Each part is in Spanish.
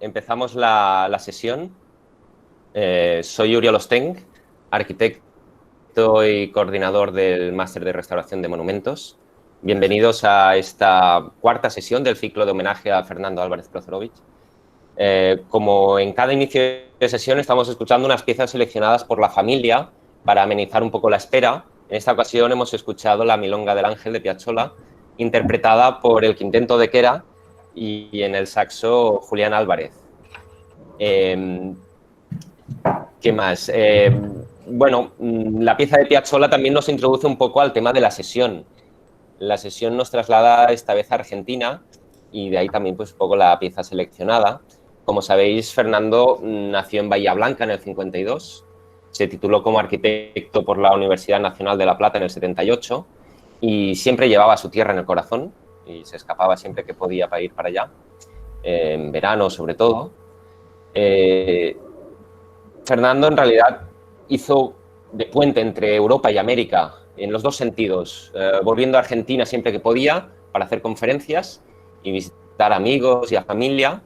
empezamos la sesión. Soy Uriol Osteng, arquitecto y coordinador del Máster de Restauración de Monumentos. Bienvenidos a esta cuarta sesión del ciclo de homenaje a Fernando Álvarez Prozorovich. Como en cada inicio de sesión, estamos escuchando unas piezas seleccionadas por la familia para amenizar un poco la espera. En esta ocasión hemos escuchado la Milonga del Ángel de Piazzolla, interpretada por el Quinteto de Quera y en el saxo Julián Álvarez. ¿Qué más? Bueno, la pieza de Piazzolla también nos introduce un poco al tema de la sesión. La sesión nos traslada esta vez a Argentina y de ahí también pues un poco la pieza seleccionada. Como sabéis, Fernando nació en Bahía Blanca en el 52, se tituló como arquitecto por la Universidad Nacional de La Plata en el 78 y siempre llevaba su tierra en el corazón y se escapaba siempre que podía para ir para allá, en verano sobre todo. Fernando en realidad hizo de puente entre Europa y América en los dos sentidos, volviendo a Argentina siempre que podía para hacer conferencias y visitar amigos y a familia,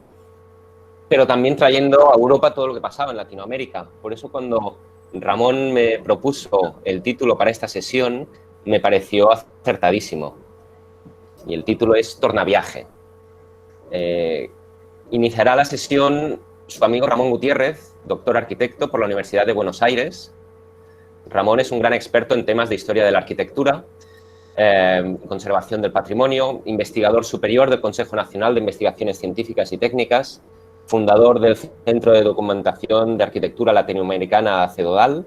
pero también trayendo a Europa todo lo que pasaba en Latinoamérica. Por eso cuando Ramón me propuso el título para esta sesión, me pareció acertadísimo. Y el título es Tornaviaje. Iniciará la sesión su amigo Ramón Gutiérrez, doctor arquitecto por la Universidad de Buenos Aires. Ramón es un gran experto en temas de historia de la arquitectura, conservación del patrimonio, investigador superior del Consejo Nacional de Investigaciones Científicas y Técnicas, fundador del Centro de Documentación de Arquitectura Latinoamericana CEDODAL,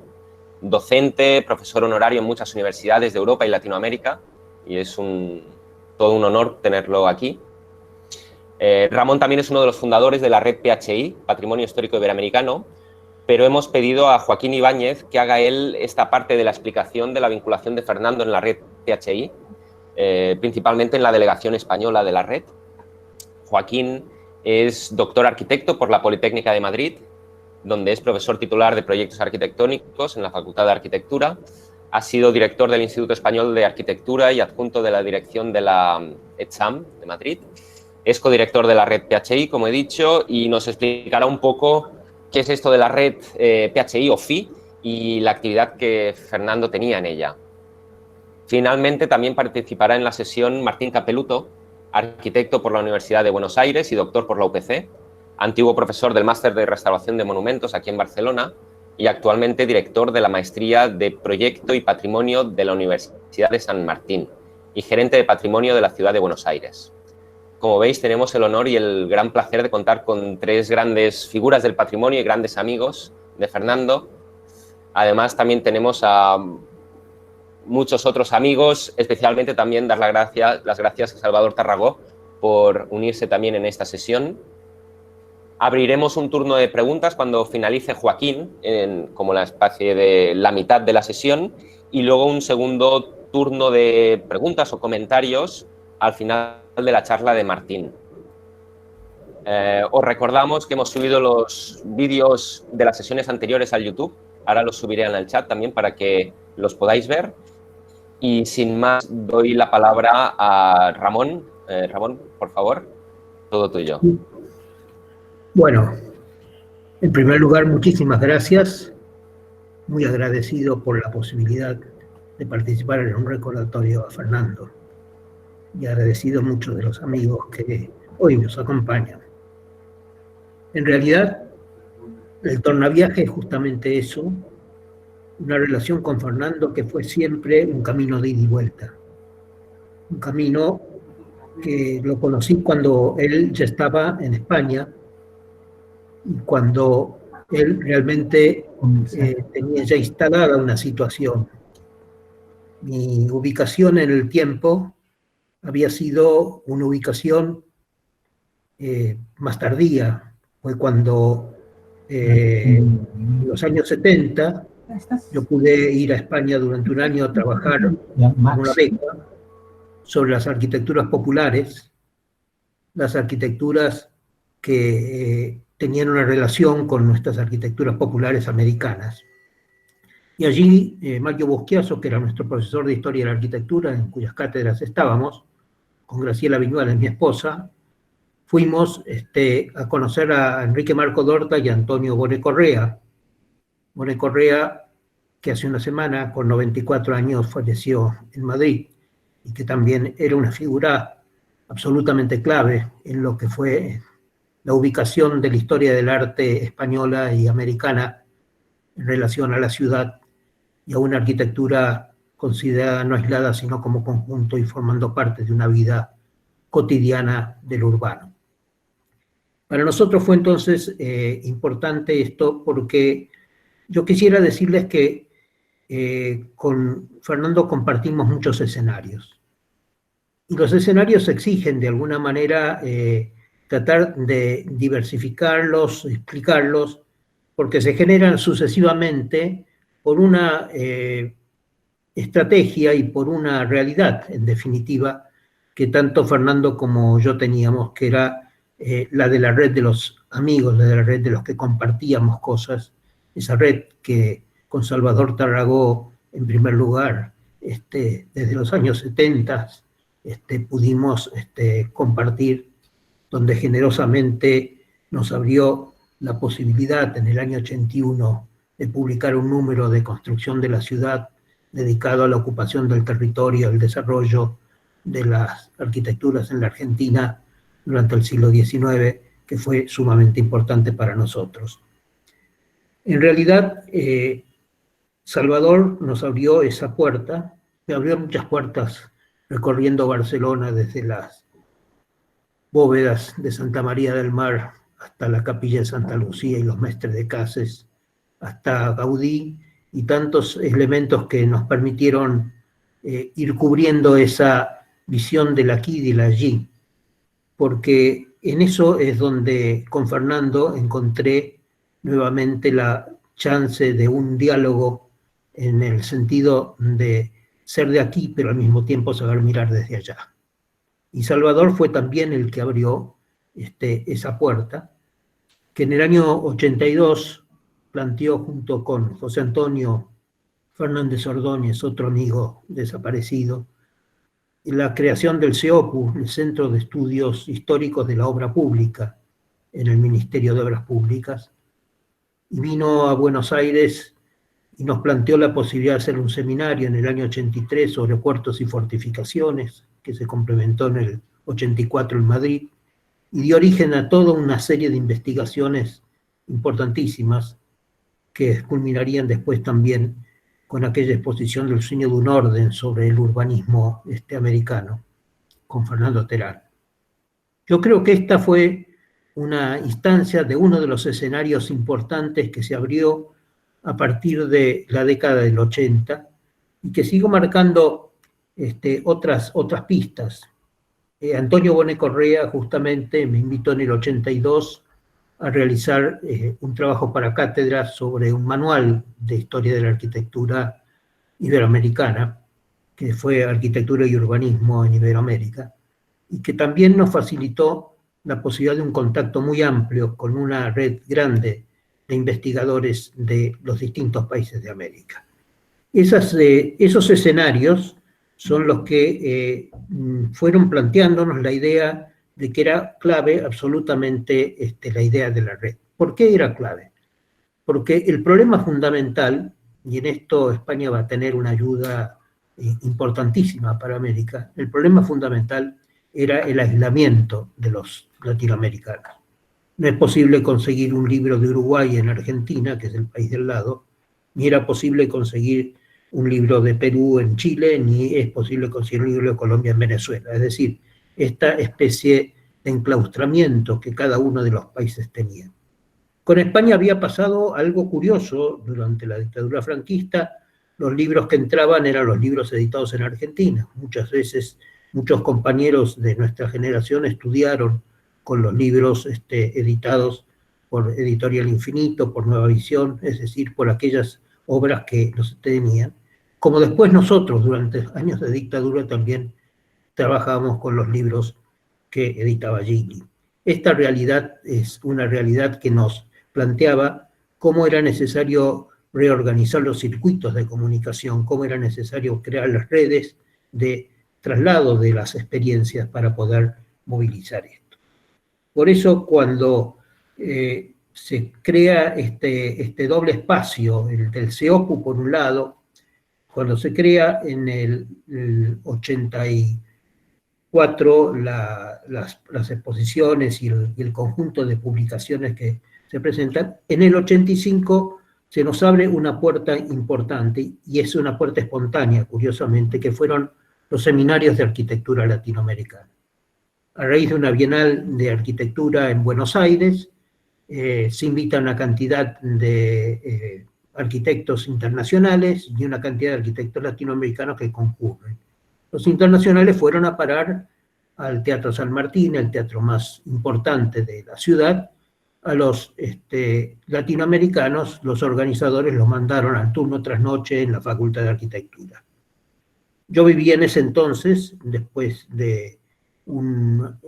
docente, profesor honorario en muchas universidades de Europa y Latinoamérica, y es todo un honor tenerlo aquí. Ramón también es uno de los fundadores de la red PHI, Patrimonio Histórico Iberoamericano, pero hemos pedido a Joaquín Ibáñez que haga él esta parte de la explicación de la vinculación de Fernando en la red PHI, principalmente en la delegación española de la red. Joaquín es doctor arquitecto por la Politécnica de Madrid, donde es profesor titular de proyectos arquitectónicos en la Facultad de Arquitectura. Ha sido director del Instituto Español de Arquitectura y adjunto de la dirección de la ETSAM de Madrid. Es codirector de la red PHI, como he dicho, y nos explicará un poco qué es esto de la red PHI o FI y la actividad que Fernando tenía en ella. Finalmente, también participará en la sesión Martín Capeluto, arquitecto por la Universidad de Buenos Aires y doctor por la UPC, antiguo profesor del Máster de Restauración de Monumentos aquí en Barcelona y actualmente director de la Maestría de Proyecto y Patrimonio de la Universidad de San Martín y gerente de Patrimonio de la Ciudad de Buenos Aires. Como veis, tenemos el honor y el gran placer de contar con tres grandes figuras del patrimonio y grandes amigos de Fernando. Además, también tenemos a muchos otros amigos, especialmente también dar las gracias a Salvador Tarragó por unirse también en esta sesión. Abriremos un turno de preguntas cuando finalice Joaquín, como la especie de la mitad de la sesión, y luego un segundo turno de preguntas o comentarios al final de la charla de Martín. Os recordamos que hemos subido los vídeos de las sesiones anteriores al YouTube. Ahora los subiré en el chat también para que los podáis ver. Y sin más, doy la palabra a Ramón. Ramón, por favor, todo tuyo. Bueno, en primer lugar, muchísimas gracias. Muy agradecido por la posibilidad de participar en un recordatorio a Fernando. Y agradecido mucho de los amigos que hoy nos acompañan. En realidad, el tornaviaje es justamente eso, una relación con Fernando que fue siempre un camino de ida y vuelta. Un camino que lo conocí cuando él ya estaba en España y cuando él realmente tenía ya instalada una situación. Mi ubicación en el tiempo había sido una ubicación más tardía. Fue cuando en los años 70 yo pude ir a España durante un año a trabajar con una beca sobre las arquitecturas populares, las arquitecturas que tenían una relación con nuestras arquitecturas populares americanas. Y allí Mario Boschiaso, que era nuestro profesor de Historia de la Arquitectura, en cuyas cátedras estábamos, con Graciela Viñuales, mi esposa, fuimos a conocer a Enrique Marco Dorta y a Antonio Bone Correa. Bone Correa, que hace una semana, con 94 años, falleció en Madrid, y que también era una figura absolutamente clave en lo que fue la ubicación de la historia del arte española y americana en relación a la ciudad y a una arquitectura considerada no aislada, sino como conjunto y formando parte de una vida cotidiana del urbano. Para nosotros fue entonces importante esto, porque yo quisiera decirles que con Fernando compartimos muchos escenarios. Y los escenarios exigen de alguna manera tratar de diversificarlos, explicarlos, porque se generan sucesivamente por una estrategia y por una realidad, en definitiva, que tanto Fernando como yo teníamos, que era la de la red de los amigos, la de la red de los que compartíamos cosas, esa red que con Salvador Tarragó, en primer lugar, desde los años 70, pudimos compartir, donde generosamente nos abrió la posibilidad en el año 81 de publicar un número de construcción de la ciudad dedicado a la ocupación del territorio, al desarrollo de las arquitecturas en la Argentina durante el siglo XIX, que fue sumamente importante para nosotros. En realidad, Salvador nos abrió esa puerta, me abrió muchas puertas recorriendo Barcelona desde las bóvedas de Santa María del Mar hasta la Capilla de Santa Lucía y los Mestres de Cases, hasta Gaudí, y tantos elementos que nos permitieron ir cubriendo esa visión del aquí y del allí, porque en eso es donde con Fernando encontré nuevamente la chance de un diálogo en el sentido de ser de aquí, pero al mismo tiempo saber mirar desde allá. Y Salvador fue también el que abrió esa puerta, que en el año 82 planteó junto con José Antonio Fernández Ordóñez, otro amigo desaparecido, la creación del CEOPU, el Centro de Estudios Históricos de la Obra Pública, en el Ministerio de Obras Públicas, y vino a Buenos Aires y nos planteó la posibilidad de hacer un seminario en el año 83 sobre puertos y fortificaciones, que se complementó en el 84 en Madrid, y dio origen a toda una serie de investigaciones importantísimas que culminarían después también con aquella exposición del sueño de un orden sobre el urbanismo americano, con Fernando Terán. Yo creo que esta fue una instancia de uno de los escenarios importantes que se abrió a partir de la década del 80 y que sigo marcando otras pistas. Antonio Bone Correa justamente me invitó en el 82 a realizar un trabajo para cátedra sobre un manual de historia de la arquitectura iberoamericana, que fue Arquitectura y Urbanismo en Iberoamérica, y que también nos facilitó la posibilidad de un contacto muy amplio con una red grande de investigadores de los distintos países de América. Esos escenarios son los que fueron planteándonos la idea de que era clave absolutamente la idea de la red. ¿Por qué era clave? Porque el problema fundamental, y en esto España va a tener una ayuda importantísima para América, el problema fundamental era el aislamiento de los latinoamericanos. No es posible conseguir un libro de Uruguay en Argentina, que es el país del lado, ni era posible conseguir un libro de Perú en Chile, ni es posible conseguir un libro de Colombia en Venezuela. Es decir, esta especie de enclaustramiento que cada uno de los países tenía. Con España había pasado algo curioso durante la dictadura franquista. Los libros que entraban eran los libros editados en Argentina. Muchas veces, muchos compañeros de nuestra generación estudiaron con los libros editados por Editorial Infinito, por Nueva Visión, es decir, por aquellas obras que los tenían. Como después nosotros, durante años de dictadura, también trabajábamos con los libros que editaba Gigli. Esta realidad es una realidad que nos planteaba cómo era necesario reorganizar los circuitos de comunicación, cómo era necesario crear las redes de traslado de las experiencias para poder movilizar esto. Por eso cuando se crea este doble espacio, el del CEOPU por un lado, cuando se crea en el 84 las exposiciones y el conjunto de publicaciones que se presentan, en el 85 se nos abre una puerta importante, y es una puerta espontánea, curiosamente, que fueron los seminarios de arquitectura latinoamericana. A raíz de una bienal de arquitectura en Buenos Aires, se invita una cantidad de arquitectos internacionales y una cantidad de arquitectos latinoamericanos que concurren. Los internacionales fueron a parar al Teatro San Martín, el teatro más importante de la ciudad. A los latinoamericanos, los organizadores los mandaron al turno tras noche en la Facultad de Arquitectura. Yo viví en ese entonces, después de un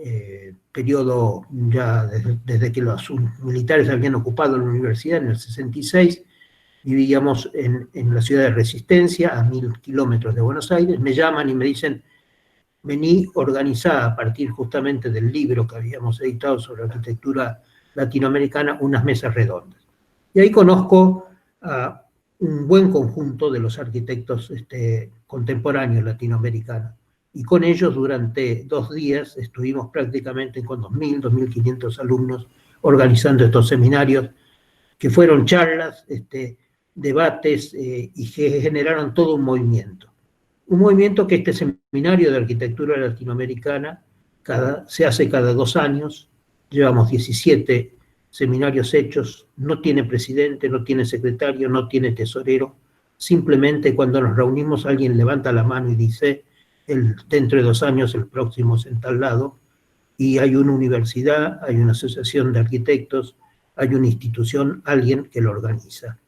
periodo ya desde que los militares habían ocupado la universidad en el 66, vivíamos en la ciudad de Resistencia, a 1000 kilómetros de Buenos Aires. Me llaman y me dicen, vení, organizada a partir justamente del libro que habíamos editado sobre arquitectura latinoamericana, unas mesas redondas. Y ahí conozco a un buen conjunto de los arquitectos contemporáneos latinoamericanos. Y con ellos durante 2 días estuvimos prácticamente con 2.000, 2.500 alumnos organizando estos seminarios, que fueron charlas, debates, y que generaron todo un movimiento. Un movimiento que este seminario de arquitectura latinoamericana se hace cada 2 años. Llevamos 17 seminarios hechos, no tiene presidente, no tiene secretario, no tiene tesorero. Simplemente cuando nos reunimos alguien levanta la mano y dice, dentro de 2 años el próximo es en tal lado, y hay una universidad, hay una asociación de arquitectos, hay una institución, alguien que lo organiza.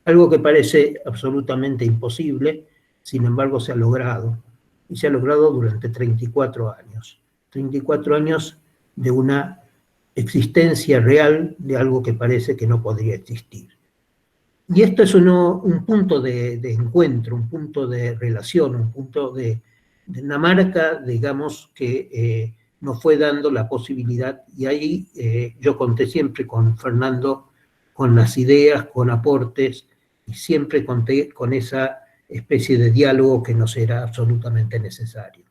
Algo que parece absolutamente imposible, sin embargo se ha logrado, y se ha logrado durante 34 años. 34 años de una existencia real de algo que parece que no podría existir. Y esto es un punto de encuentro, un punto de relación, un punto de una marca, digamos, que nos fue dando la posibilidad, y ahí yo conté siempre con Fernando, con las ideas, con aportes, y siempre conté con esa especie de diálogo que nos era absolutamente necesario.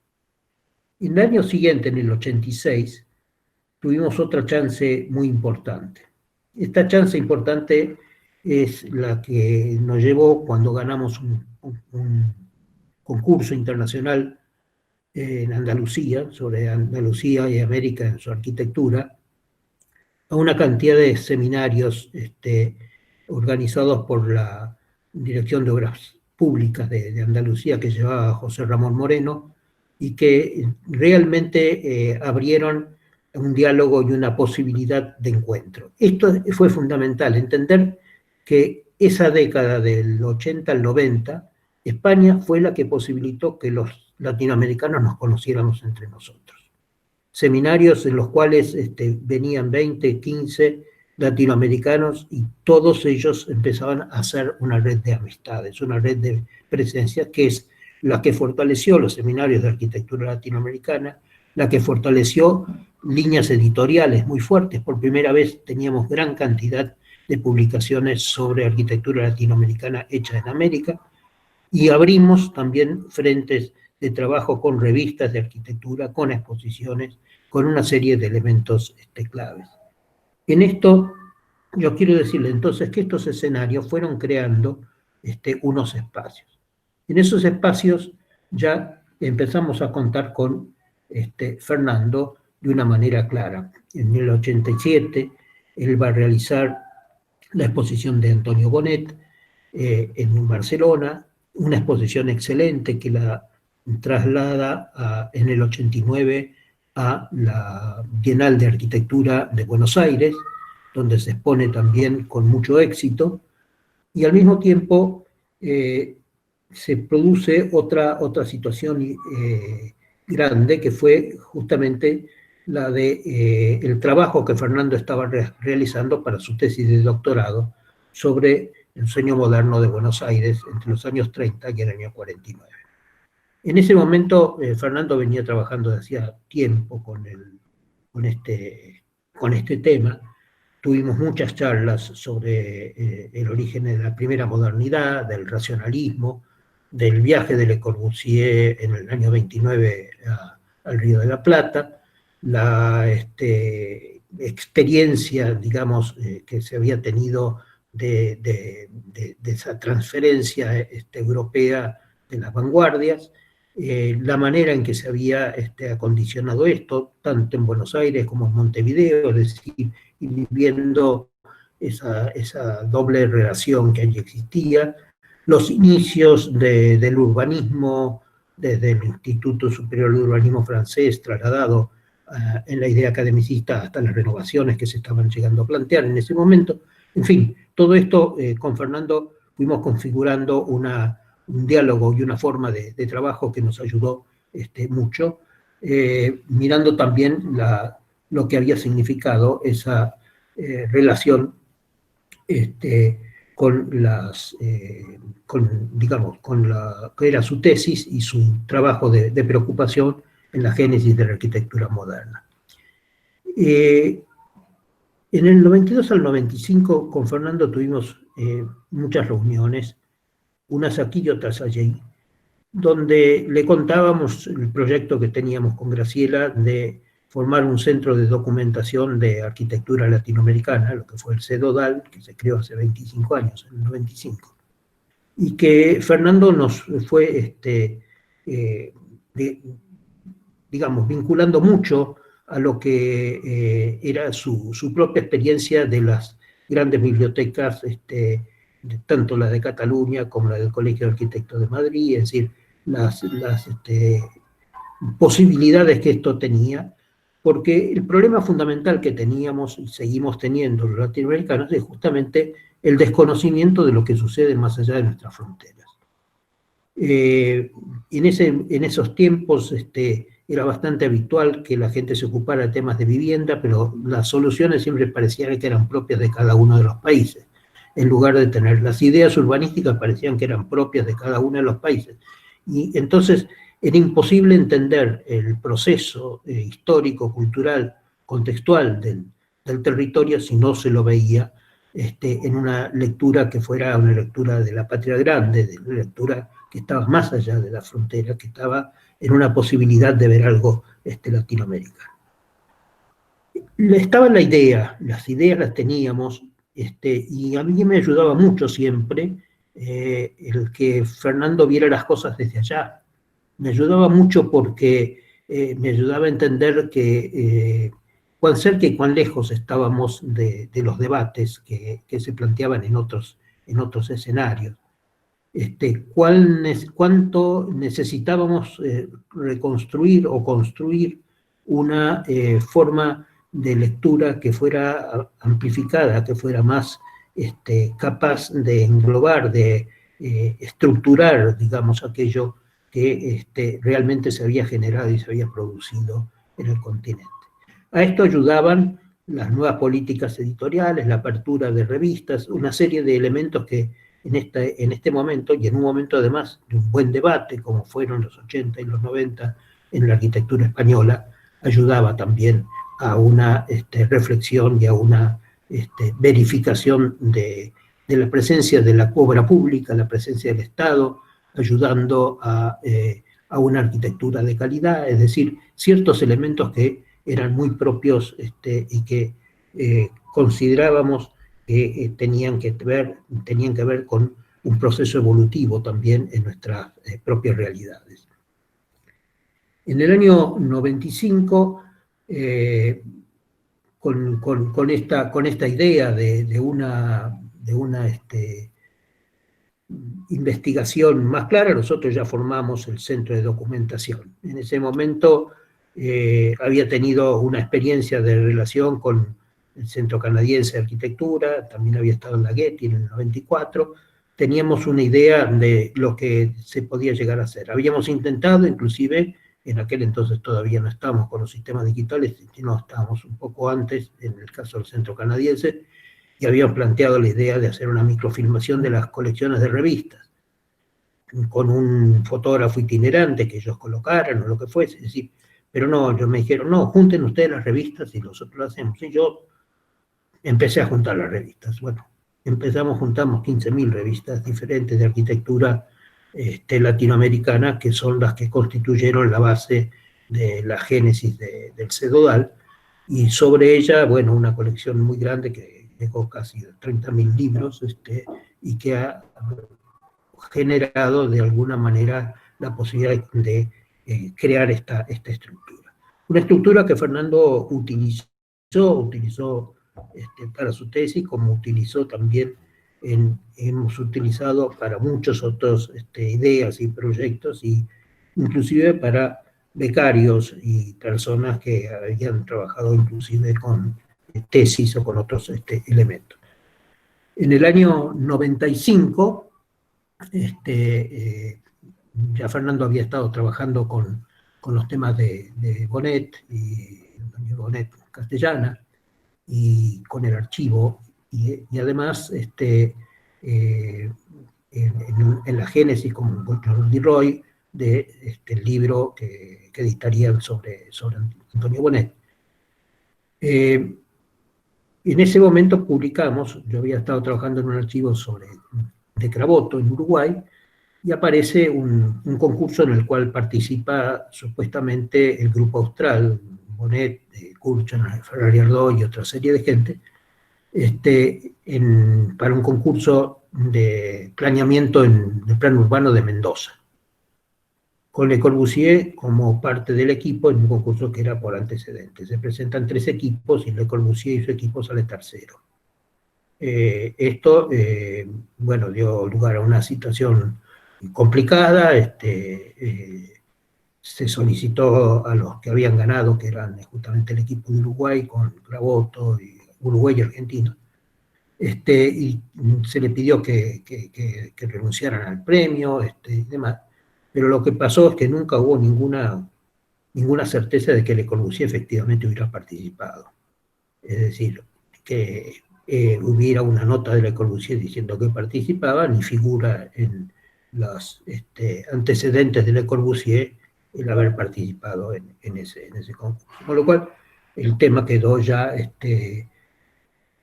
En el año siguiente, en el 86, tuvimos otra chance muy importante. Esta chance importante es la que nos llevó cuando ganamos un concurso internacional en Andalucía, sobre Andalucía y América en su arquitectura, a una cantidad de seminarios organizados por la Dirección de Obras Públicas de Andalucía, que llevaba José Ramón Moreno, y que realmente abrieron un diálogo y una posibilidad de encuentro. Esto fue fundamental, entender que esa década del 80 al 90, España fue la que posibilitó que los latinoamericanos nos conociéramos entre nosotros. Seminarios en los cuales venían 20, 15 latinoamericanos, y todos ellos empezaban a hacer una red de amistades, una red de presencia, que es la que fortaleció los seminarios de arquitectura latinoamericana, la que fortaleció líneas editoriales muy fuertes. Por primera vez teníamos gran cantidad de publicaciones sobre arquitectura latinoamericana hechas en América, y abrimos también frentes de trabajo con revistas de arquitectura, con exposiciones, con una serie de elementos claves. En esto, yo quiero decirle entonces que estos escenarios fueron creando unos espacios. En esos espacios ya empezamos a contar con Fernando de una manera clara. En el 87, él va a realizar la exposición de Antonio Bonet en Barcelona, una exposición excelente que la traslada en el 89 a la Bienal de Arquitectura de Buenos Aires, donde se expone también con mucho éxito, y al mismo tiempo se produce otra situación grande, que fue justamente la de el trabajo que Fernando estaba realizando para su tesis de doctorado sobre el sueño moderno de Buenos Aires entre los años 30 y el año 49. En ese momento Fernando venía trabajando desde hacía tiempo con este con este tema. Tuvimos muchas charlas sobre el origen de la primera modernidad, del racionalismo, del viaje de Le Corbusier en el año 29 al Río de la Plata, la experiencia, digamos, que se había tenido de esa transferencia europea de las vanguardias, la manera en que se había acondicionado esto, tanto en Buenos Aires como en Montevideo, es decir, y viviendo esa doble relación que allí existía, los inicios del urbanismo, desde el Instituto Superior de Urbanismo francés, trasladado en la idea academicista hasta las renovaciones que se estaban llegando a plantear en ese momento. En fin, todo esto con Fernando fuimos configurando un diálogo y una forma de trabajo que nos ayudó mucho, mirando también lo que había significado esa relación con lo que era su tesis y su trabajo de preocupación en la génesis de la arquitectura moderna. En el 92 al 95 con Fernando tuvimos muchas reuniones, unas aquí y otras allí, donde le contábamos el proyecto que teníamos con Graciela de formar un centro de documentación de arquitectura latinoamericana, lo que fue el CEDODAL, que se creó hace 25 años, en el 95, y que Fernando nos fue, digamos, vinculando mucho a lo que era su propia experiencia de las grandes bibliotecas, tanto la de Cataluña como la del Colegio de Arquitectos de Madrid, es decir, las posibilidades que esto tenía, porque el problema fundamental que teníamos y seguimos teniendo los latinoamericanos es justamente el desconocimiento de lo que sucede más allá de nuestras fronteras. En esos tiempos era bastante habitual que la gente se ocupara de temas de vivienda, pero las soluciones siempre parecían que eran propias de cada uno de los países. En lugar de tener las ideas urbanísticas, parecían que eran propias de cada uno de los países. Y entonces era imposible entender el proceso histórico, cultural, contextual del territorio si no se lo veía en una lectura que fuera una lectura de la patria grande, de una lectura que estaba más allá de la frontera, que estaba en una posibilidad de ver algo latinoamericano. Estaba la idea, las ideas las teníamos, y a mí me ayudaba mucho siempre el que Fernando viera las cosas desde allá. Me ayudaba mucho porque me ayudaba a entender que cuán cerca y cuán lejos estábamos de los debates que se planteaban en otros escenarios. Cuánto necesitábamos reconstruir o construir una forma de lectura que fuera amplificada, que fuera más capaz de englobar, de estructurar, digamos, aquello que realmente se había generado y se había producido en el continente. A esto ayudaban las nuevas políticas editoriales, la apertura de revistas, una serie de elementos que en este momento, y en un momento además de un buen debate, como fueron los 80 y los 90 en la arquitectura española, ayudaba también a una reflexión y a una verificación de la presencia de la obra pública, la presencia del Estado, ayudando a una arquitectura de calidad, es decir, ciertos elementos que eran muy propios y que considerábamos que tenían que ver con un proceso evolutivo también en nuestras propias realidades. En el año 95, con esta idea de una investigación más clara, nosotros ya formamos el Centro de Documentación. En ese momento había tenido una experiencia de relación con el Centro Canadiense de Arquitectura, también había estado en la Getty en el 94, teníamos una idea de lo que se podía llegar a hacer. Habíamos intentado, inclusive, en aquel entonces todavía no estábamos con los sistemas digitales, sino estábamos un poco antes, en el caso del Centro Canadiense, y habíamos planteado la idea de hacer una microfilmación de las colecciones de revistas, con un fotógrafo itinerante que ellos colocaran o lo que fuese, es decir, pero no, ellos me dijeron, no, junten ustedes las revistas y nosotros lo hacemos. Y yo empecé a juntar las revistas. Bueno, juntamos 15.000 revistas diferentes de arquitectura latinoamericana, que son las que constituyeron la base de la génesis del CEDODAL, y sobre ella, bueno, una colección muy grande que llegó casi a 30.000 libros, y que ha generado de alguna manera la posibilidad de crear esta estructura. Una estructura que Fernando utilizó para su tesis, como utilizó también, hemos utilizado para muchos otros ideas y proyectos, y inclusive para becarios y personas que habían trabajado inclusive con tesis o con otros elementos. En el año 95, ya Fernando había estado trabajando con los temas de Bonet y Bonet Castellana, y con el archivo, y además en la génesis con Jordi Roy del libro que editarían sobre Antonio Bonet. En ese momento publicamos, yo había estado trabajando en un archivo de Craboto en Uruguay, y aparece un concurso en el cual participa supuestamente el grupo austral, Bonet, Kurchan, Ferrari Ardoy y otra serie de gente, para un concurso de planeamiento del plan urbano de Mendoza, con Le Corbusier como parte del equipo en un concurso que era por antecedentes. Se presentan 3 equipos y Le Corbusier y su equipo sale tercero. Esto, bueno, dio lugar a una situación complicada. Se solicitó a los que habían ganado, que eran justamente el equipo de Uruguay, con Craboto, y Uruguay y Argentina, y se le pidió que renunciaran al premio y demás, pero lo que pasó es que nunca hubo ninguna certeza de que Le Corbusier efectivamente hubiera participado. Es decir, que hubiera una nota de Le Corbusier diciendo que participaba, ni figura en los antecedentes de Le Corbusier el haber participado en ese concurso. Con lo cual, el tema quedó ya,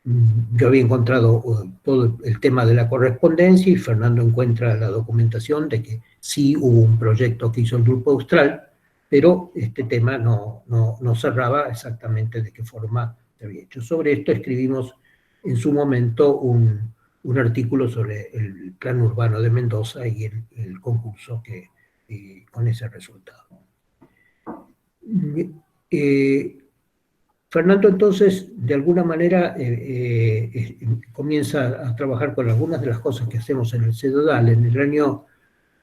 yo había encontrado todo el tema de la correspondencia, y Fernando encuentra la documentación de que sí hubo un proyecto que hizo el Grupo Austral, pero este tema no cerraba exactamente de qué forma se había hecho. Sobre esto escribimos en su momento un artículo sobre el plan urbano de Mendoza y el concurso con ese resultado. Fernando entonces, de alguna manera, comienza a trabajar con algunas de las cosas que hacemos en el CEDODAL. En el año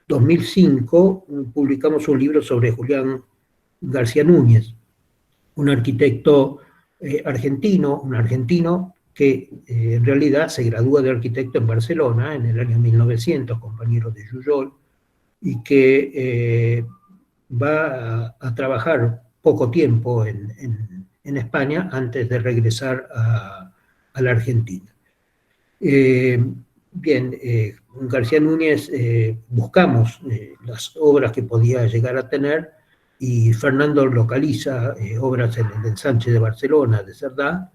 2005 publicamos un libro sobre Julián García Núñez, un arquitecto argentino, un argentino que en realidad se gradúa de arquitecto en Barcelona en el año 1900, compañero de Jujol, y que va a trabajar poco tiempo en España antes de regresar a la Argentina. Bien, García Núñez, buscamos las obras que podía llegar a tener, y Fernando localiza obras en el ensanche de Barcelona, de Cerdá,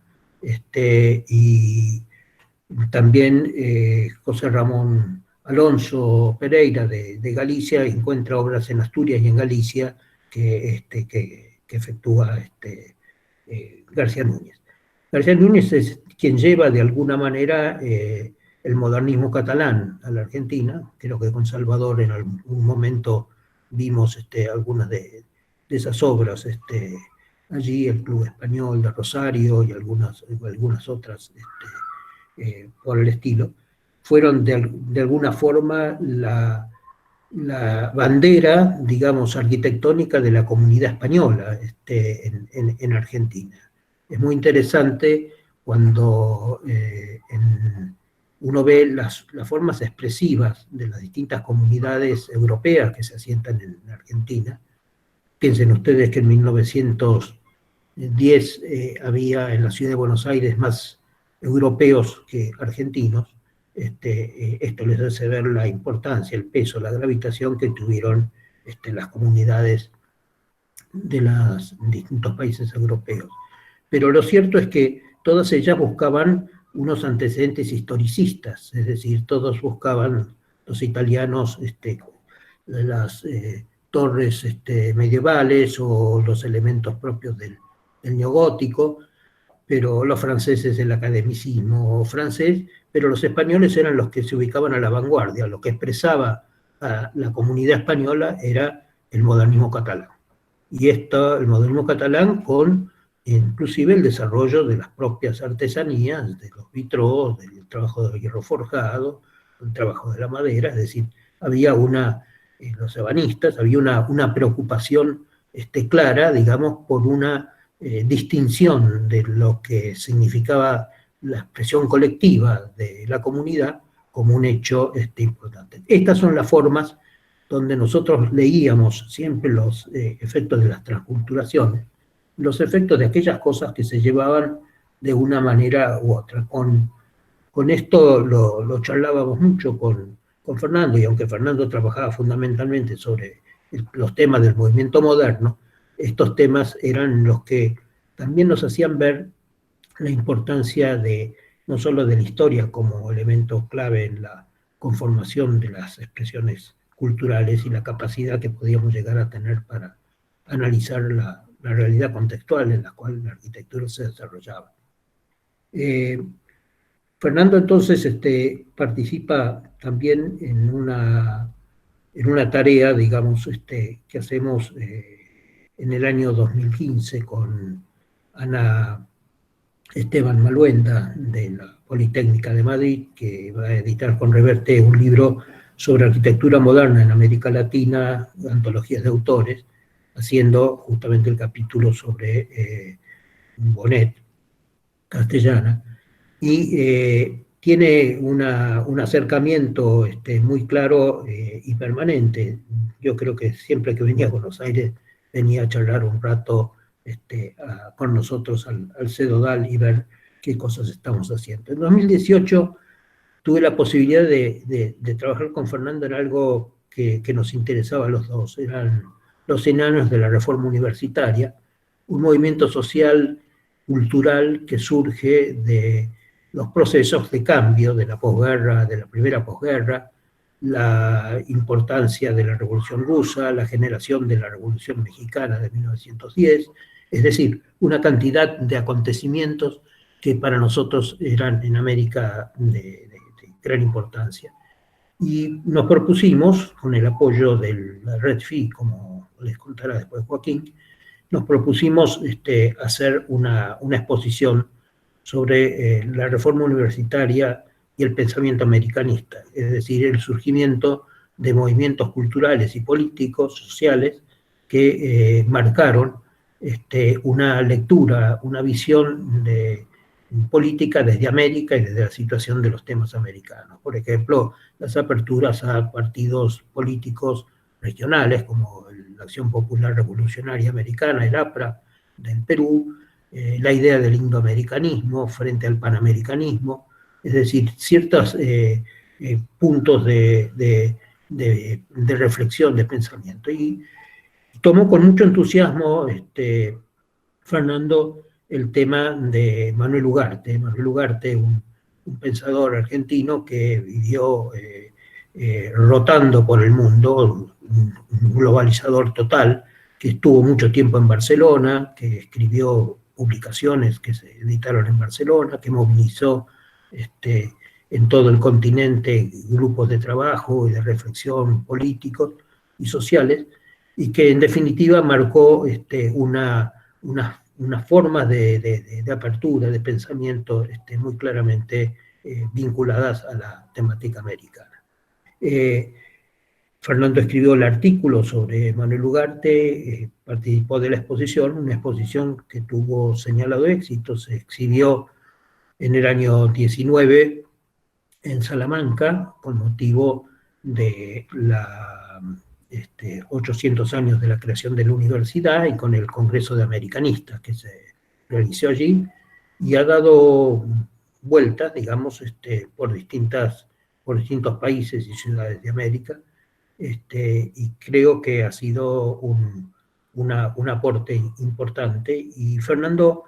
y también José Ramón Alonso Pereira de Galicia encuentra obras en Asturias y en Galicia que efectúa García Núñez. García Núñez es quien lleva de alguna manera el modernismo catalán a la Argentina. Creo que con Salvador en algún momento vimos algunas de esas obras allí, el Club Español de Rosario y algunas otras por el estilo. Fueron de alguna forma la bandera, digamos, arquitectónica de la comunidad española en Argentina. Es muy interesante cuando uno ve las formas expresivas de las distintas comunidades europeas que se asientan en Argentina. Piensen ustedes que en 1910 había en la ciudad de Buenos Aires más europeos que argentinos. Esto les hace ver la importancia, el peso, la gravitación que tuvieron las comunidades de los distintos países europeos. Pero lo cierto es que todas ellas buscaban unos antecedentes historicistas, es decir, todos buscaban, los italianos, las torres medievales o los elementos propios del neogótico, pero los franceses el academicismo francés, pero los españoles eran los que se ubicaban a la vanguardia, lo que expresaba a la comunidad española era el modernismo catalán. Y el modernismo catalán con inclusive el desarrollo de las propias artesanías, de los vitrós, del trabajo del hierro forjado, el trabajo de la madera, es decir, había los ebanistas, había una preocupación clara, digamos, por una distinción de lo que significaba la expresión colectiva de la comunidad como un hecho importante. Estas son las formas donde nosotros leíamos siempre los efectos de las transculturaciones, los efectos de aquellas cosas que se llevaban de una manera u otra. Con esto lo charlábamos mucho con Fernando, y aunque Fernando trabajaba fundamentalmente sobre los temas del movimiento moderno, estos temas eran los que también nos hacían ver la importancia no solo de la historia como elemento clave en la conformación de las expresiones culturales y la capacidad que podíamos llegar a tener para analizar la realidad contextual en la cual la arquitectura se desarrollaba. Fernando entonces participa también en una tarea, digamos, que hacemos en el año 2015 con Ana Esteban Maluenda de la Politécnica de Madrid, que va a editar con Reverte un libro sobre arquitectura moderna en América Latina, antologías de autores, haciendo justamente el capítulo sobre Bonet, castellana, y tiene un acercamiento muy claro y permanente. Yo creo que siempre que venía a Buenos Aires venía a charlar un rato con nosotros al CEDODAL y ver qué cosas estamos haciendo. En 2018 tuve la posibilidad de trabajar con Fernando en algo que nos interesaba a los dos, eran los enanos de la reforma universitaria, un movimiento social, cultural que surge de los procesos de cambio de la posguerra, de la primera posguerra, la importancia de la Revolución Rusa, la generación de la Revolución Mexicana de 1910, es decir, una cantidad de acontecimientos que para nosotros eran en América de gran importancia. Y nos propusimos, con el apoyo de la Red FI, como les contará después Joaquín, nos propusimos hacer una exposición sobre la reforma universitaria y el pensamiento americanista, es decir, el surgimiento de movimientos culturales y políticos, sociales, que marcaron una lectura, una visión de política desde América y desde la situación de los temas americanos. Por ejemplo, las aperturas a partidos políticos regionales como la Acción Popular Revolucionaria Americana, el APRA del Perú, la idea del indoamericanismo frente al panamericanismo, es decir, ciertos puntos de reflexión, de pensamiento. Y tomó con mucho entusiasmo Fernando el tema de Manuel Ugarte. Manuel Ugarte, un pensador argentino que vivió rotando por el mundo, un globalizador total, que estuvo mucho tiempo en Barcelona, que escribió publicaciones que se editaron en Barcelona, que movilizó en todo el continente grupos de trabajo y de reflexión políticos y sociales, y que en definitiva marcó unas formas de apertura, de pensamiento muy claramente vinculadas a la temática americana. Fernando escribió el artículo sobre Manuel Ugarte, participó de la exposición, una exposición que tuvo señalado éxito, se exhibió en el año 19 en Salamanca con motivo de la 800 años de la creación de la universidad y con el Congreso de Americanistas que se realizó allí, y ha dado vueltas, digamos, por distintos países y ciudades de América, y creo que ha sido un aporte importante, y Fernando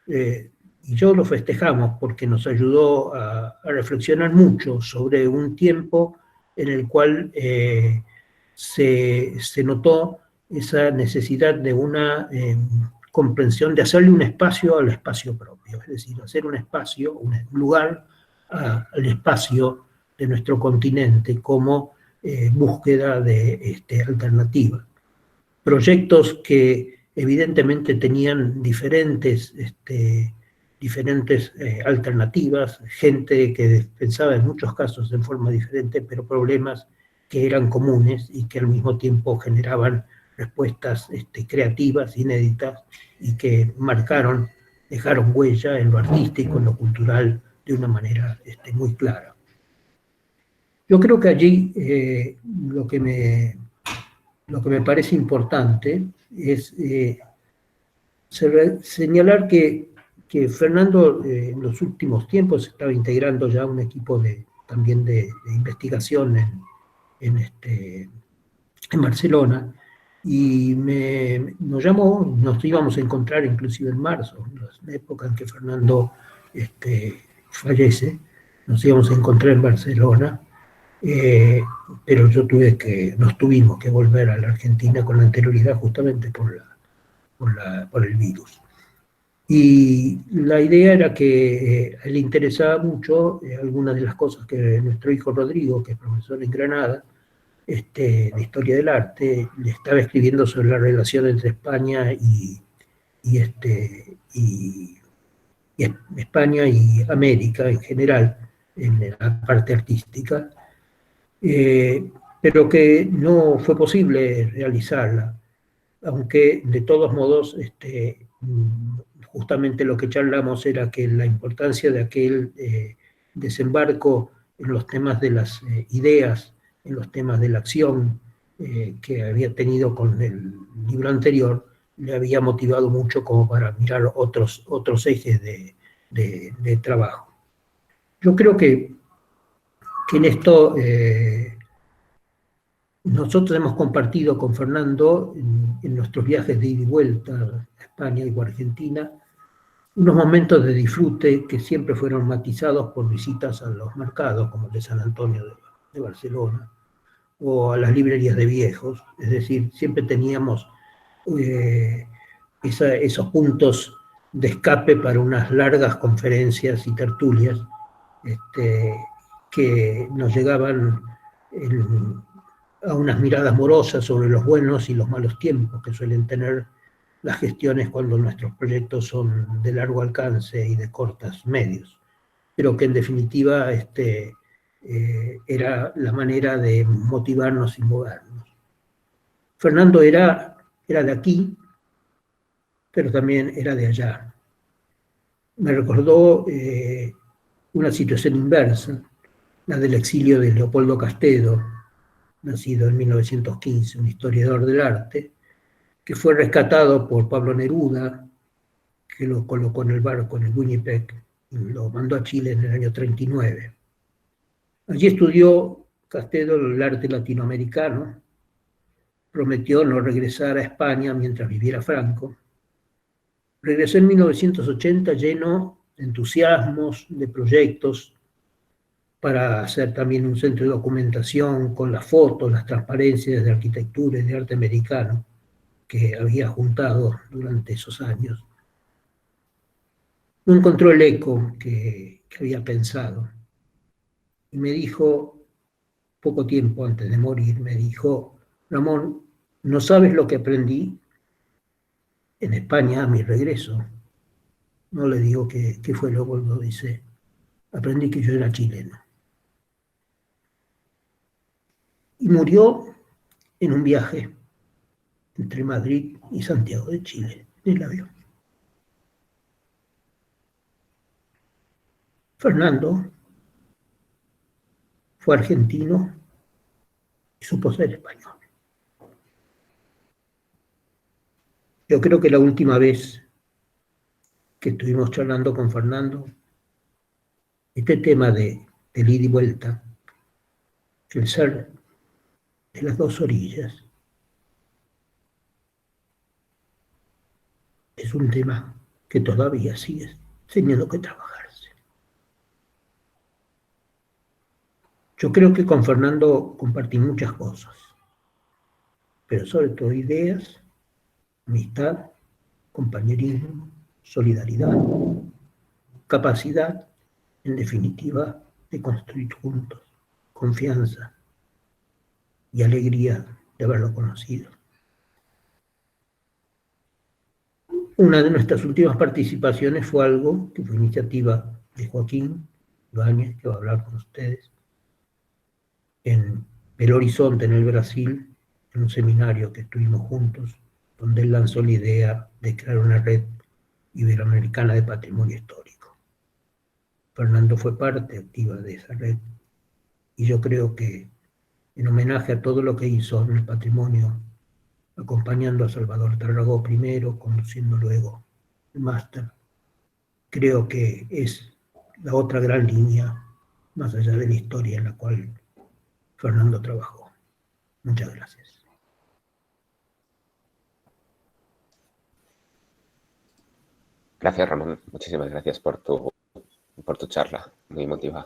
y yo lo festejamos porque nos ayudó a reflexionar mucho sobre un tiempo en el cual se notó esa necesidad de una comprensión, de hacerle un espacio al espacio propio, es decir, hacer un espacio, un lugar al espacio de nuestro continente como búsqueda de alternativa. Proyectos que evidentemente tenían diferentes alternativas, gente que pensaba en muchos casos en forma diferente, pero problemas que eran comunes y que al mismo tiempo generaban respuestas creativas, inéditas, y que dejaron huella en lo artístico, en lo cultural, de una manera muy clara. Yo creo que allí lo que me parece importante es señalar que Fernando en los últimos tiempos estaba integrando ya un equipo también de investigación en Barcelona, y nos llamó, nos íbamos a encontrar inclusive en marzo, en la época en que Fernando fallece, nos íbamos a encontrar en Barcelona, pero nos tuvimos que volver a la Argentina con anterioridad justamente por el virus. Y la idea era que le interesaba mucho algunas de las cosas que nuestro hijo Rodrigo, que es profesor en Granada, de Historia del Arte, le estaba escribiendo sobre la relación entre España y España y América en general, en la parte artística, pero que no fue posible realizarla, aunque de todos modos justamente lo que charlamos era que la importancia de aquel desembarco en los temas de las ideas, en los temas de la acción que había tenido con el libro anterior, le había motivado mucho como para mirar otros ejes de trabajo. Yo creo que en esto nosotros hemos compartido con Fernando en nuestros viajes de ida y vuelta a España y a Argentina unos momentos de disfrute que siempre fueron matizados por visitas a los mercados, como el de San Antonio de Barcelona, o a las librerías de viejos. Es decir, siempre teníamos esos puntos de escape para unas largas conferencias y tertulias que nos llegaban a unas miradas morosas sobre los buenos y los malos tiempos que suelen tener las gestiones cuando nuestros proyectos son de largo alcance y de cortos medios, pero que en definitiva era la manera de motivarnos y movernos. Fernando era de aquí, pero también era de allá. Me recordó una situación inversa, la del exilio de Leopoldo Castedo, nacido en 1915, un historiador del arte, que fue rescatado por Pablo Neruda, que lo colocó en el barco, en el Winnipeg, y lo mandó a Chile en el año 39. Allí estudió Castedo el arte latinoamericano, prometió no regresar a España mientras viviera Franco. Regresó en 1980 lleno de entusiasmos, de proyectos, para hacer también un centro de documentación con las fotos, las transparencias de arquitectura y de arte americano que había juntado durante esos años. No encontró el eco que había pensado. Y me dijo, poco tiempo antes de morir, me dijo: Ramón, ¿no sabes lo que aprendí en España a mi regreso? No le digo qué fue, luego lo dice: aprendí que yo era chileno. Y murió en un viaje entre Madrid y Santiago de Chile, en el avión. Fernando fue argentino y supo ser español. Yo creo que la última vez que estuvimos charlando con Fernando, este tema de ida y vuelta, el ser de las dos orillas, es un tema que todavía sigue teniendo que trabajarse. Yo creo que con Fernando compartí muchas cosas, pero sobre todo ideas, amistad, compañerismo, solidaridad, capacidad, en definitiva, de construir juntos, confianza y alegría de haberlo conocido. Una de nuestras últimas participaciones fue algo que fue iniciativa de Joaquín Ibáñez, que va a hablar con ustedes, en Belo Horizonte, en el Brasil, en un seminario que estuvimos juntos, donde él lanzó la idea de crear una red iberoamericana de patrimonio histórico. Fernando fue parte activa de esa red, y yo creo que en homenaje a todo lo que hizo en el patrimonio, acompañando a Salvador Tarragó primero, conduciendo luego el máster, creo que es la otra gran línea, más allá de la historia en la cual Fernando trabajó. Muchas gracias. Gracias, Ramón. Muchísimas gracias por tu charla, muy emotiva.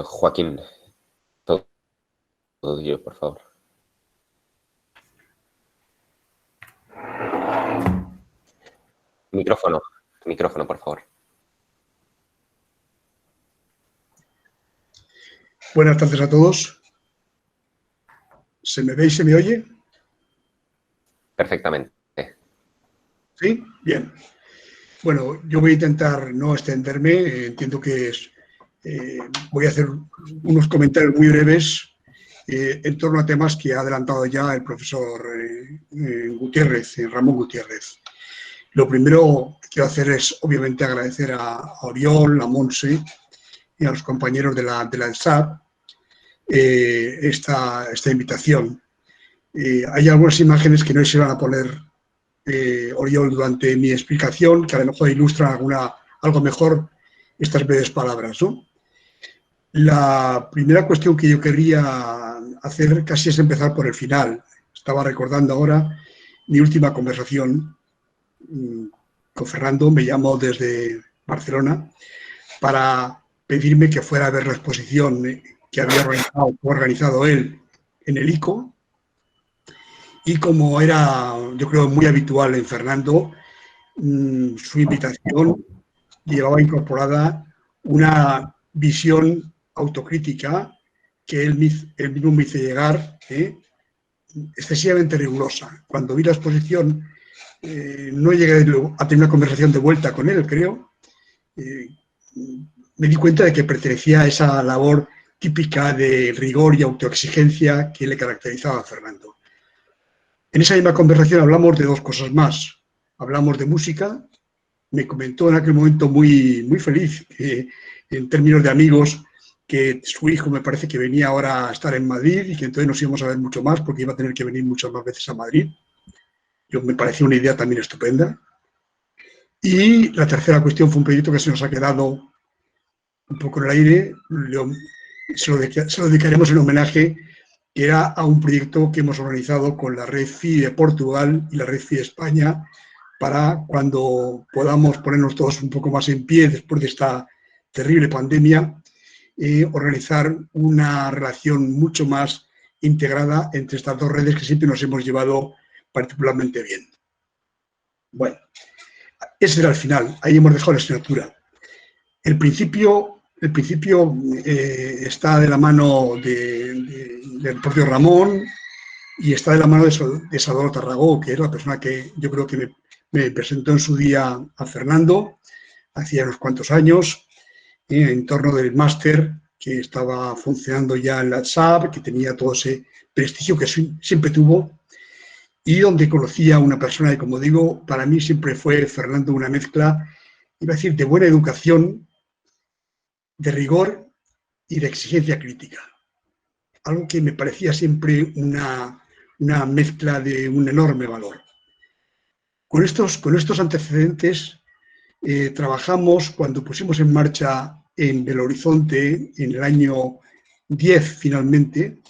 Joaquín, todo tuyo, por favor. Micrófono, por favor. Buenas tardes a todos. ¿Se me ve y se me oye? Perfectamente. ¿Sí? Bien. Bueno, yo voy a intentar no extenderme. Entiendo que voy a hacer unos comentarios muy breves en torno a temas que ha adelantado ya el profesor Gutiérrez, Ramón Gutiérrez. Lo primero que quiero hacer es, obviamente, agradecer a Oriol, a Montse y a los compañeros de la ELSAP esta invitación. Hay algunas imágenes que no se van a poner Oriol durante mi explicación, que a lo mejor ilustran algo mejor estas breves palabras, ¿no? La primera cuestión que yo quería hacer casi es empezar por el final. Estaba recordando ahora mi última conversación con Fernando, me llamó desde Barcelona para pedirme que fuera a ver la exposición que había organizado él en el ICO. Y como era, yo creo, muy habitual en Fernando, su invitación llevaba incorporada una visión autocrítica que él mismo me hizo llegar, excesivamente rigurosa. Cuando vi la exposición, no llegué a tener una conversación de vuelta con él, creo. Me di cuenta de que pertenecía a esa labor típica de rigor y autoexigencia que le caracterizaba a Fernando. En esa misma conversación hablamos de dos cosas más. Hablamos de música. Me comentó en aquel momento muy, muy feliz, en términos de amigos, que su hijo me parece que venía ahora a estar en Madrid y que entonces nos íbamos a ver mucho más porque iba a tener que venir muchas más veces a Madrid. Me pareció una idea también estupenda. Y la tercera cuestión fue un proyecto que se nos ha quedado un poco en el aire. Se lo dedicaremos en homenaje, que era a un proyecto que hemos organizado con la Red FI de Portugal y la Red FI de España, para cuando podamos ponernos todos un poco más en pie después de esta terrible pandemia, organizar una relación mucho más integrada entre estas dos redes que siempre nos hemos llevado particularmente bien. Bueno, ese era el final, ahí hemos dejado la asignatura. El principio está de la mano del propio Ramón y está de la mano de Salvador Tarragó, que es la persona que yo creo que me presentó en su día a Fernando, hacía unos cuantos años, en torno del máster que estaba funcionando ya en la SAP, que tenía todo ese prestigio que siempre tuvo, y donde conocía a una persona que, como digo, para mí siempre fue Fernando una mezcla, iba a decir, de buena educación, de rigor y de exigencia crítica. Algo que me parecía siempre una mezcla de un enorme valor. Con estos antecedentes trabajamos cuando pusimos en marcha en Belo Horizonte, en el año 10 finalmente,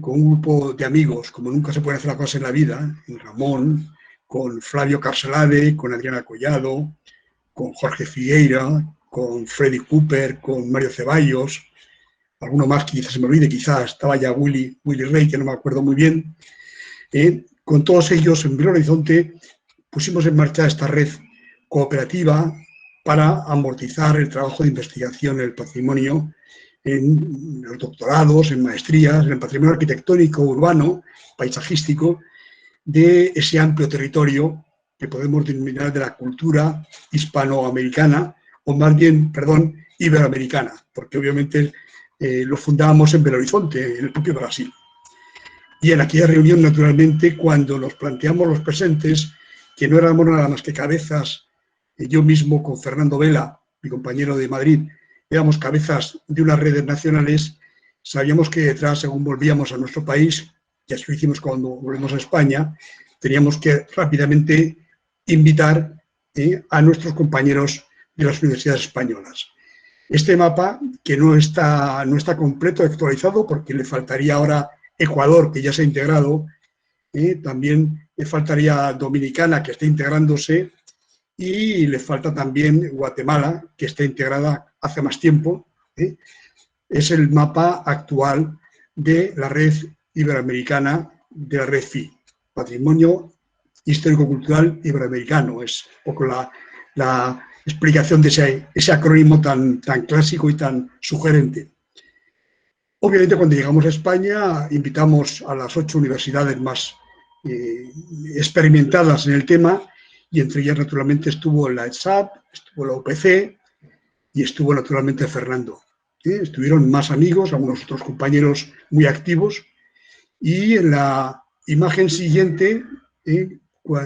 con un grupo de amigos, como nunca se puede hacer la cosa en la vida, en Ramón, con Flavio Carcelade, con Adriana Collado, con Jorge Figueira, con Freddy Cooper, con Mario Ceballos, alguno más que quizás se me olvide, quizás estaba ya Willy Rey, que no me acuerdo muy bien. Con todos ellos en Belo Horizonte pusimos en marcha esta red cooperativa para amortizar el trabajo de investigación en el patrimonio, en los doctorados, en maestrías, en el patrimonio arquitectónico, urbano, paisajístico, de ese amplio territorio que podemos denominar de la cultura hispanoamericana, o más bien, perdón, iberoamericana, porque obviamente lo fundábamos en Belo Horizonte, en el propio Brasil. Y en aquella reunión, naturalmente, cuando nos planteamos los presentes, que no éramos nada más que cabezas, yo mismo con Fernando Vela, mi compañero de Madrid, éramos cabezas de unas redes nacionales, sabíamos que detrás, según volvíamos a nuestro país, y así lo hicimos cuando volvemos a España, teníamos que rápidamente invitar a nuestros compañeros de las universidades españolas. Este mapa, que no está completo, actualizado, porque le faltaría ahora Ecuador, que ya se ha integrado, también le faltaría Dominicana, que está integrándose, y le falta también Guatemala, que está integrada hace más tiempo. Es el mapa actual de la red iberoamericana, de la red FI, Patrimonio Histórico-Cultural Iberoamericano. Es un poco la explicación de ese acrónimo tan clásico y tan sugerente. Obviamente, cuando llegamos a España, invitamos a las 8 universidades más experimentadas en el tema, y entre ellas, naturalmente, estuvo la ESAP, estuvo la UPC y estuvo, naturalmente, Fernando. Estuvieron más amigos, algunos otros compañeros muy activos, y en la imagen siguiente,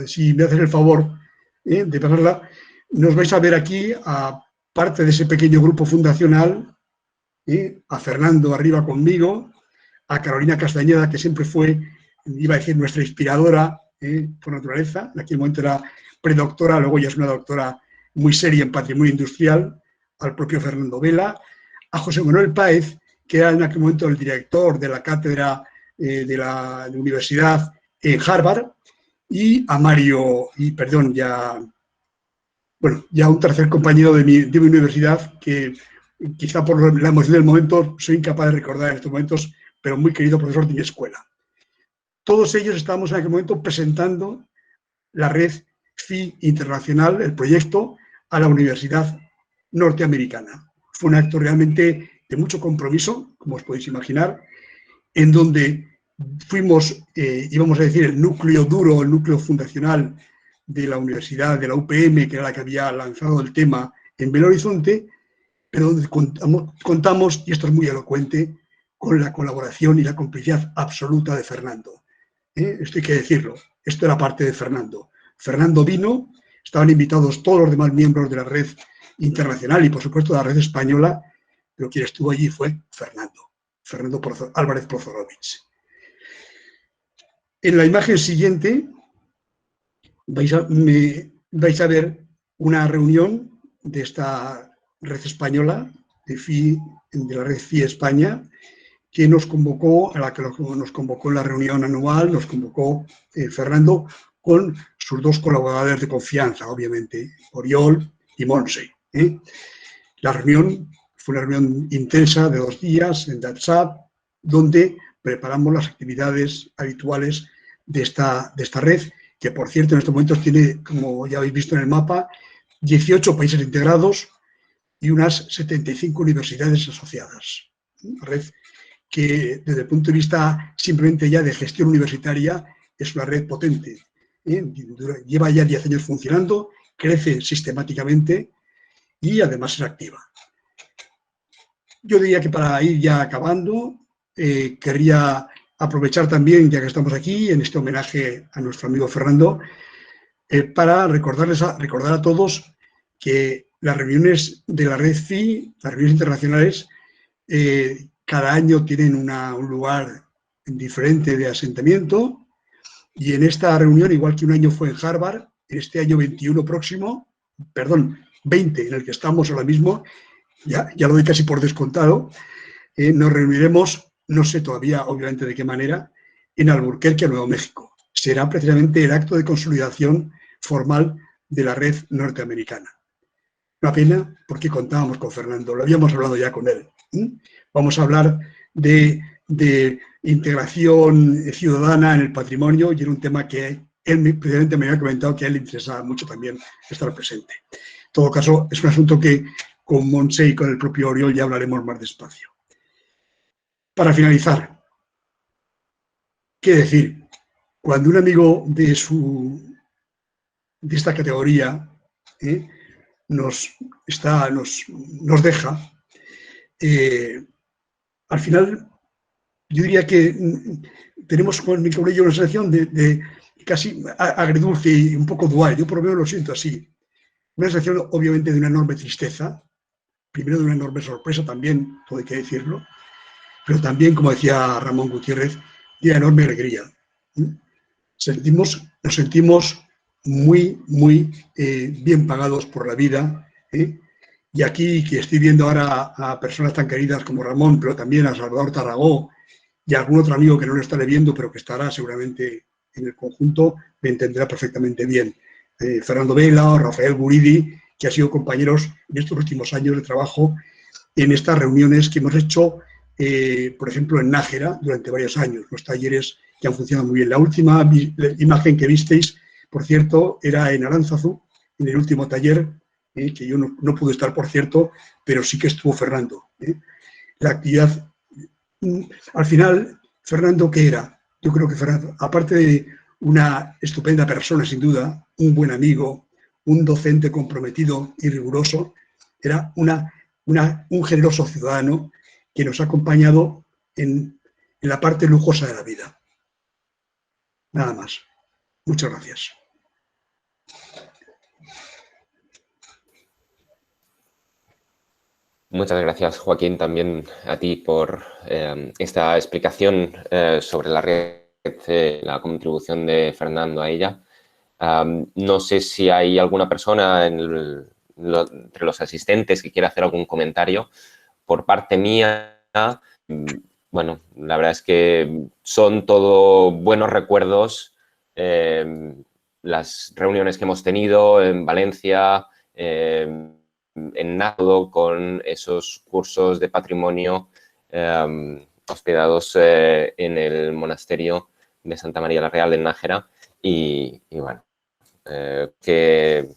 si me haces el favor de pasarla, nos vais a ver aquí a parte de ese pequeño grupo fundacional, a Fernando arriba conmigo, a Carolina Castañeda, que siempre fue, iba a decir, nuestra inspiradora por naturaleza. En aquel momento era predoctora, luego ya es una doctora muy seria en patrimonio industrial, al propio Fernando Vela, a José Manuel Páez, que era en aquel momento el director de la cátedra de la universidad en Harvard, y a Mario, ya un tercer compañero de mi universidad, que quizá por la emoción del momento soy incapaz de recordar en estos momentos, pero muy querido profesor de mi escuela. Todos ellos estábamos en aquel momento presentando la red FI internacional, el proyecto, a la Universidad Norteamericana. Fue un acto realmente de mucho compromiso, como os podéis imaginar, en donde fuimos, íbamos a decir, el núcleo duro, el núcleo fundacional de la universidad, de la UPM, que era la que había lanzado el tema en Belo Horizonte, pero donde contamos, y esto es muy elocuente, con la colaboración y la complicidad absoluta de Fernando. Esto hay que decirlo, esto era parte de Fernando. Fernando vino, estaban invitados todos los demás miembros de la red internacional y, por supuesto, de la red española, pero quien estuvo allí fue Fernando Álvarez Prozorovich. En la imagen siguiente vais a ver una reunión de esta red española, de la red FI España, que nos convocó, a la que nos convocó en la reunión anual, nos convocó Fernando con sus dos colaboradores de confianza, obviamente, Oriol y Monse. La reunión fue una reunión intensa de 2 días en WhatsApp, donde preparamos las actividades habituales de esta red, que por cierto en estos momentos tiene, como ya habéis visto en el mapa, 18 países integrados y unas 75 universidades asociadas. Una red que desde el punto de vista simplemente ya de gestión universitaria es una red potente. Lleva ya 10 años funcionando, crece sistemáticamente y además es activa. Yo diría que para ir ya acabando, querría aprovechar también, ya que estamos aquí, en este homenaje a nuestro amigo Fernando, para recordar a todos que las reuniones de la red FI, las reuniones internacionales, cada año tienen un lugar diferente de asentamiento, y en esta reunión, igual que un año fue en Harvard, en este año 20, en el que estamos ahora mismo, ya lo doy casi por descontado, nos reuniremos, no sé todavía obviamente de qué manera, en Albuquerque, Nuevo México. será precisamente el acto de consolidación formal de la red norteamericana. Una pena porque contábamos con Fernando, lo habíamos hablado ya con él. Vamos a hablar de integración ciudadana en el patrimonio y era un tema que él precisamente me había comentado que a él le interesaba mucho también estar presente. En todo caso, es un asunto que con Montse y con el propio Oriol ya hablaremos más despacio. Para finalizar, ¿qué decir? Cuando un amigo de esta categoría nos deja, al final yo diría que tenemos con mi colegio una sensación de casi agridulce y un poco dual. Yo por lo menos lo siento así. Una sensación obviamente de una enorme tristeza, primero de una enorme sorpresa también, todo hay que decirlo, pero también, como decía Ramón Gutiérrez, de una enorme alegría. Nos sentimos muy, muy bien pagados por la vida. Y aquí, que estoy viendo ahora a personas tan queridas como Ramón, pero también a Salvador Tarragó y a algún otro amigo que no lo estaré viendo, pero que estará seguramente en el conjunto, me entenderá perfectamente bien. Fernando Vela o Rafael Guridi, que han sido compañeros en estos últimos años de trabajo en estas reuniones que hemos hecho, por ejemplo, en Nájera durante varios años, los talleres que han funcionado muy bien. La última imagen que visteis, por cierto, era en Aránzazu, en el último taller, que yo no pude estar, por cierto, pero sí que estuvo Fernando. La actividad, al final, Fernando, ¿qué era? Yo creo que Fernando, aparte de una estupenda persona, sin duda, un buen amigo, un docente comprometido y riguroso, era un generoso ciudadano que nos ha acompañado en la parte lujosa de la vida. Nada más. Muchas gracias. Muchas gracias, Joaquín, también a ti por esta explicación sobre la red, la contribución de Fernando a ella. No sé si hay alguna persona entre los asistentes que quiera hacer algún comentario. Por parte mía, bueno, la verdad es que son todo buenos recuerdos. Las reuniones que hemos tenido en Valencia, en Nado, con esos cursos de patrimonio hospedados en el monasterio de Santa María la Real de Nájera y bueno, que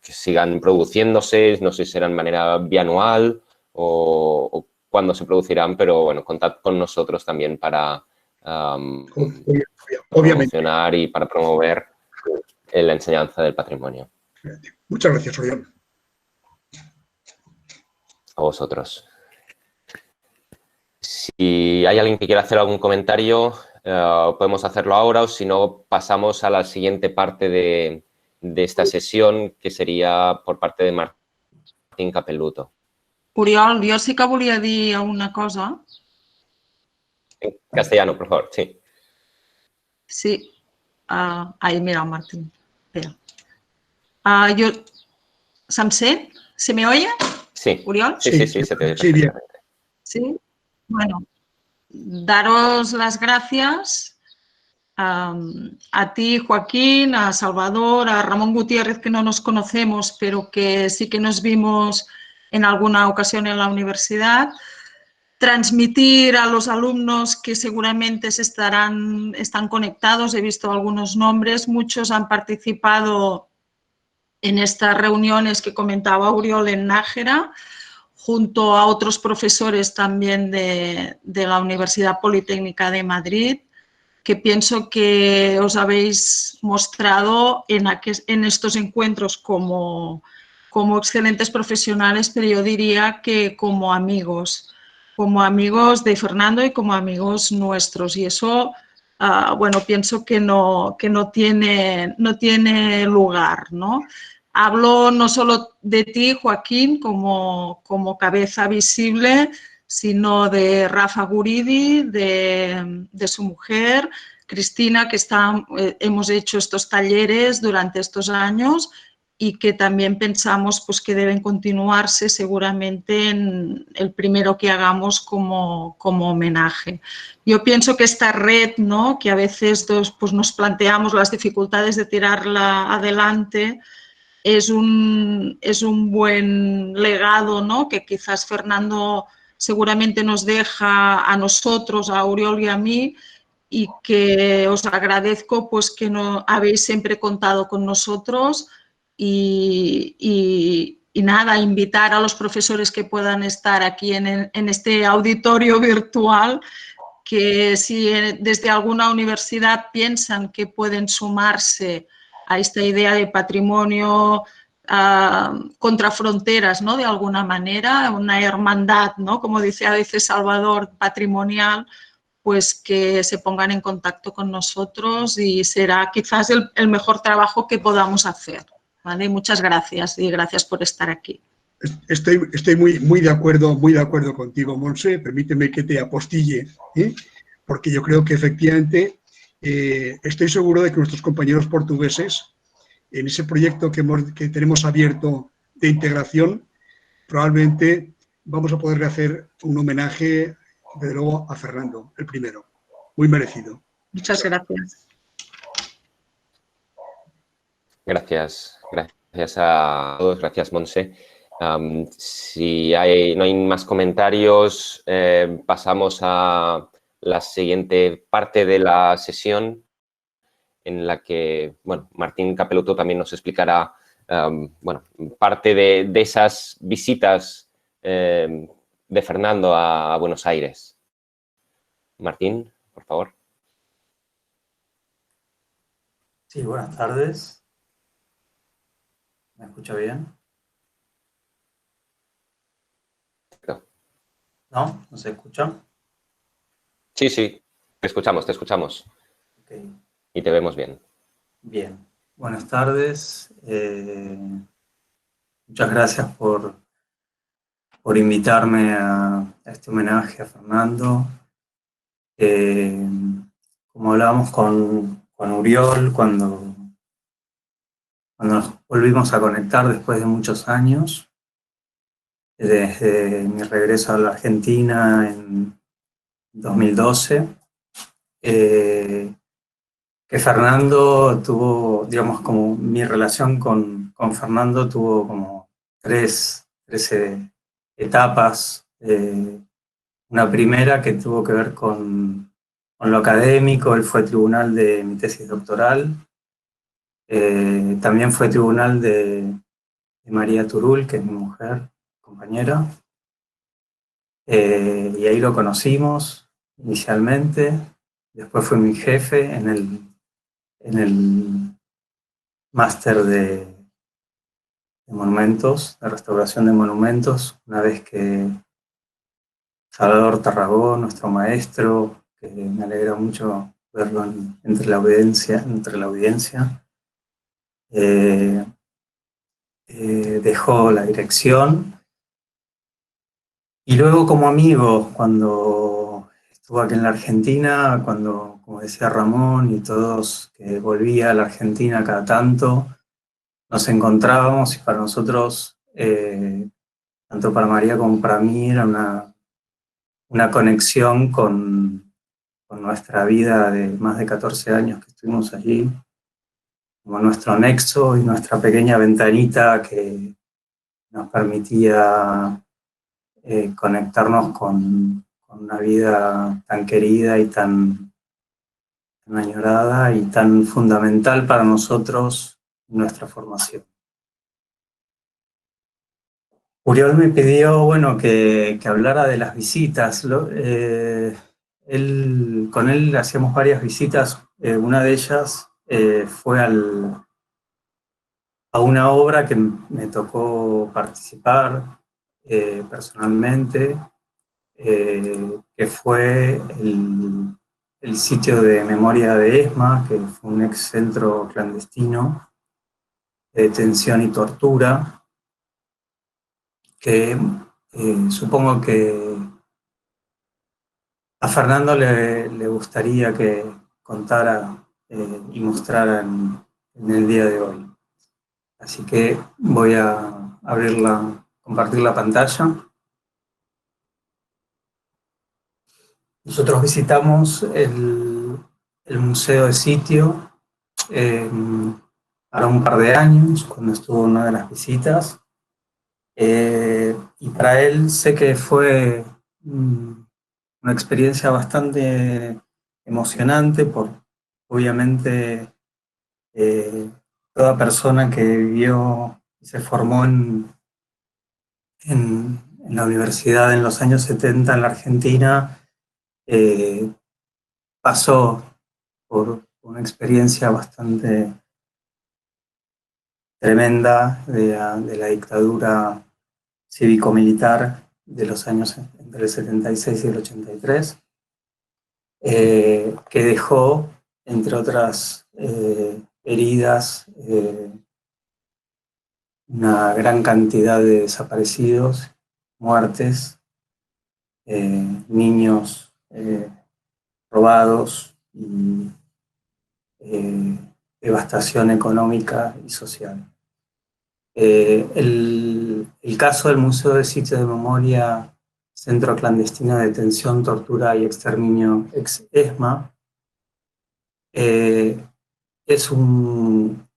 sigan produciéndose, no sé si será de manera bianual o cuándo se producirán, pero bueno, contad con nosotros también para promocionar y para promover la enseñanza del patrimonio. Muchas gracias, Oriol. A vosotros. Si hay alguien que quiera hacer algún comentario, podemos hacerlo ahora, o si no, pasamos a la siguiente parte de esta sesión, que sería por parte de Martín Capelluto. Oriol, jo sí que volia dir una cosa. En castellano, por favor, sí. Sí. Ai, mira, Martín. Espera. ¿Se sent? ¿Se me oye? Sí. ¿Oriol? Sí, se te oye perfectamente. Sí. Bueno, daros las gracias a ti, Joaquín, a Salvador, a Ramón Gutiérrez, que no nos conocemos, pero que sí que nos vimos en alguna ocasión en la universidad. Transmitir a los alumnos que seguramente están conectados, he visto algunos nombres, muchos han participado en estas reuniones que comentaba Oriol en Nájera, junto a otros profesores también de la Universidad Politécnica de Madrid, que pienso que os habéis mostrado en estos encuentros como excelentes profesionales, pero yo diría que como amigos de Fernando y como amigos nuestros. Y eso, bueno, pienso que no tiene lugar, ¿no? Hablo no solo de ti, Joaquín, como cabeza visible, sino de Rafa Guridi, de su mujer, Cristina, que hemos hecho estos talleres durante estos años, y que también pensamos pues, que deben continuarse seguramente en el primero que hagamos como homenaje. Yo pienso que esta red, ¿no?, que a veces pues, nos planteamos las dificultades de tirarla adelante, es un buen legado, ¿no?, que quizás Fernando seguramente nos deja a nosotros, a Oriol y a mí, y que os agradezco pues, que habéis siempre contado con nosotros y nada, invitar a los profesores que puedan estar aquí en este auditorio virtual, que si desde alguna universidad piensan que pueden sumarse a esta idea de patrimonio contra fronteras, ¿no?, de alguna manera, una hermandad, ¿no?, como dice a veces Salvador, patrimonial, pues que se pongan en contacto con nosotros y será quizás el mejor trabajo que podamos hacer. ¿Vale? Muchas gracias y gracias por estar aquí. Estoy muy de acuerdo contigo, Montse. Permíteme que te apostille, porque yo creo que efectivamente estoy seguro de que nuestros compañeros portugueses, en ese proyecto que tenemos abierto de integración, probablemente vamos a poder hacer un homenaje, desde luego, a Fernando, el primero. Muy merecido. Muchas gracias. Gracias a todos, gracias, Montse. Si no hay más comentarios, pasamos a la siguiente parte de la sesión, en la que, bueno, Martín Capeluto también nos explicará, bueno, parte de esas visitas de Fernando a Buenos Aires. Martín, por favor. Sí, buenas tardes. ¿Me escucha bien? ¿No? ¿No se escucha? Sí, te escuchamos. Okay. Y te vemos bien. Bien, buenas tardes. Muchas gracias por invitarme a este homenaje a Fernando. Como hablábamos con Oriol, cuando nos volvimos a conectar después de muchos años, desde mi regreso a la Argentina en 2012, que Fernando tuvo, digamos, como mi relación con Fernando tuvo como tres etapas. Una primera que tuvo que ver con lo académico. Él fue tribunal de mi tesis doctoral. También fue tribunal de María Turul, que es mi mujer, compañera. Y ahí lo conocimos inicialmente. Después fue mi jefe en el máster de monumentos, de restauración de monumentos, una vez que Salvador Tarragó, nuestro maestro, que me alegra mucho verlo entre la audiencia, dejó la dirección. Y luego como amigo, cuando estuvo aquí en la Argentina, cuando, como decía Ramón y todos, que volvía a la Argentina cada tanto, nos encontrábamos y para nosotros, tanto para María como para mí, era una conexión con nuestra vida de más de 14 años que estuvimos allí, como nuestro nexo y nuestra pequeña ventanita que nos permitía conectarnos con una vida tan querida y tan añorada y tan fundamental para nosotros en nuestra formación. Oriol me pidió, bueno, que hablara de las visitas. Con él hacíamos varias visitas. Una de ellas fue a una obra que me tocó participar personalmente, que fue el sitio de memoria de ESMA, que fue un ex centro clandestino de detención y tortura, que supongo que a Fernando le gustaría que contara y mostrara en el día de hoy. Así que voy a compartir la pantalla. Nosotros visitamos el Museo de Sitio ahora un par de años, cuando estuvo en una de las visitas. Y para él sé que fue una experiencia bastante emocionante, obviamente toda persona que vivió y se formó en la universidad en los años 70 en la Argentina pasó por una experiencia bastante tremenda de la dictadura cívico-militar de los años entre el 76 y el 83, que dejó, entre otras heridas, una gran cantidad de desaparecidos, muertes, niños robados y devastación económica y social. El caso del Museo de Sitio de Memoria, Centro Clandestino de Detención, Tortura y Exterminio ex-ESMA, es un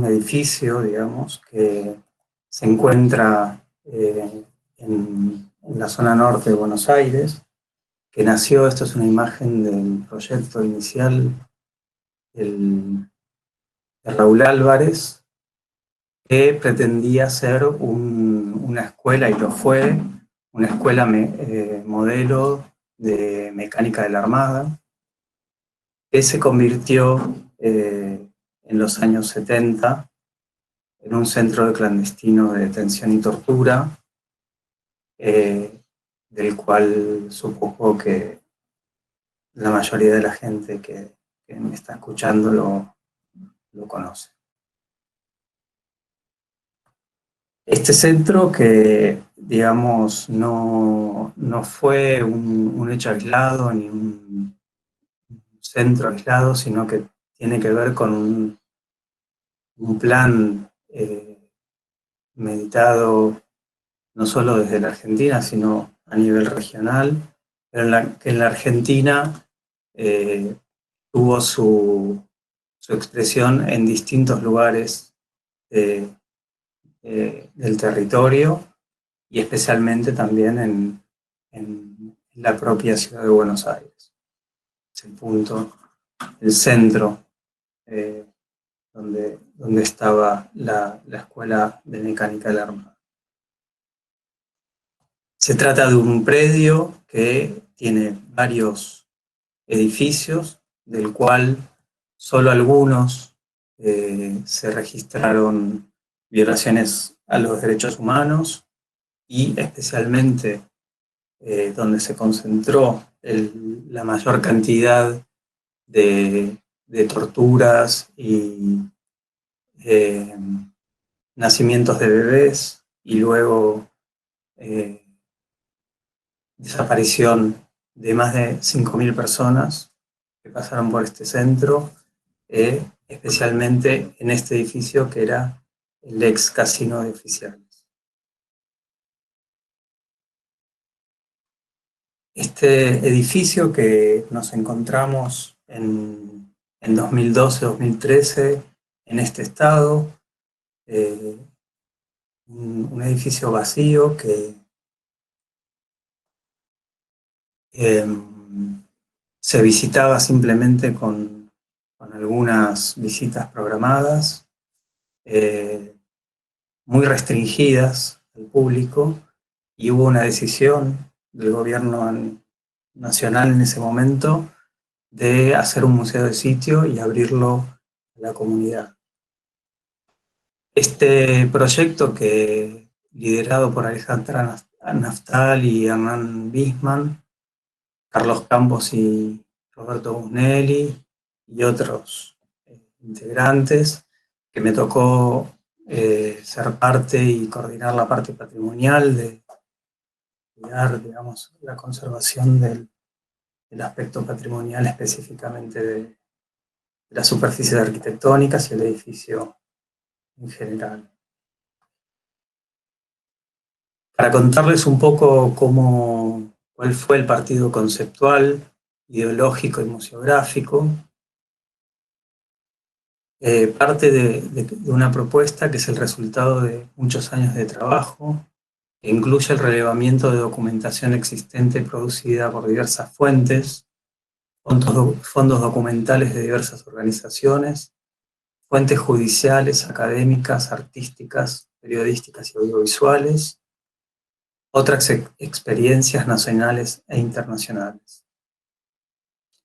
edificio, digamos, que se encuentra en la zona norte de Buenos Aires, que nació, esto es una imagen del proyecto inicial de Raúl Álvarez, que pretendía ser una escuela, y lo fue, una escuela modelo de mecánica de la Armada, que se convirtió en los años 70 en un centro de clandestino de detención y tortura, del cual supongo que la mayoría de la gente que me está escuchando lo conoce. Este centro, que digamos no fue un hecho aislado ni un centro aislado, sino que tiene que ver con un plan meditado no solo desde la Argentina, sino a nivel regional, pero que en la Argentina tuvo su expresión en distintos lugares del territorio, y especialmente también en la propia ciudad de Buenos Aires. Es el punto, el centro donde estaba la Escuela de Mecánica de la Armada. Se trata de un predio que tiene varios edificios, del cual solo algunos se registraron violaciones a los derechos humanos, y especialmente donde se concentró la mayor cantidad de torturas y nacimientos de bebés, y luego desaparición de más de 5.000 personas que pasaron por este centro, especialmente en este edificio que era el ex casino de oficiales. Este edificio que nos encontramos en 2012-2013 en este estado, un edificio vacío que se visitaba simplemente con algunas visitas programadas, muy restringidas al público, y hubo una decisión del gobierno nacional en ese momento de hacer un museo de sitio y abrirlo a la comunidad. Este proyecto, que liderado por Alejandra Naftal y Hernán Bisman, Carlos Campos y Roberto Busnelli y otros integrantes, que me tocó ser parte y coordinar la parte patrimonial de cuidar, digamos, la conservación del aspecto patrimonial específicamente las superficies arquitectónicas y el edificio en general. Para contarles un poco cuál fue el partido conceptual, ideológico y museográfico, parte de una propuesta que es el resultado de muchos años de trabajo, que incluye el relevamiento de documentación existente producida por diversas fuentes, fondos documentales de diversas organizaciones, fuentes judiciales, académicas, artísticas, periodísticas y audiovisuales, otras experiencias nacionales e internacionales.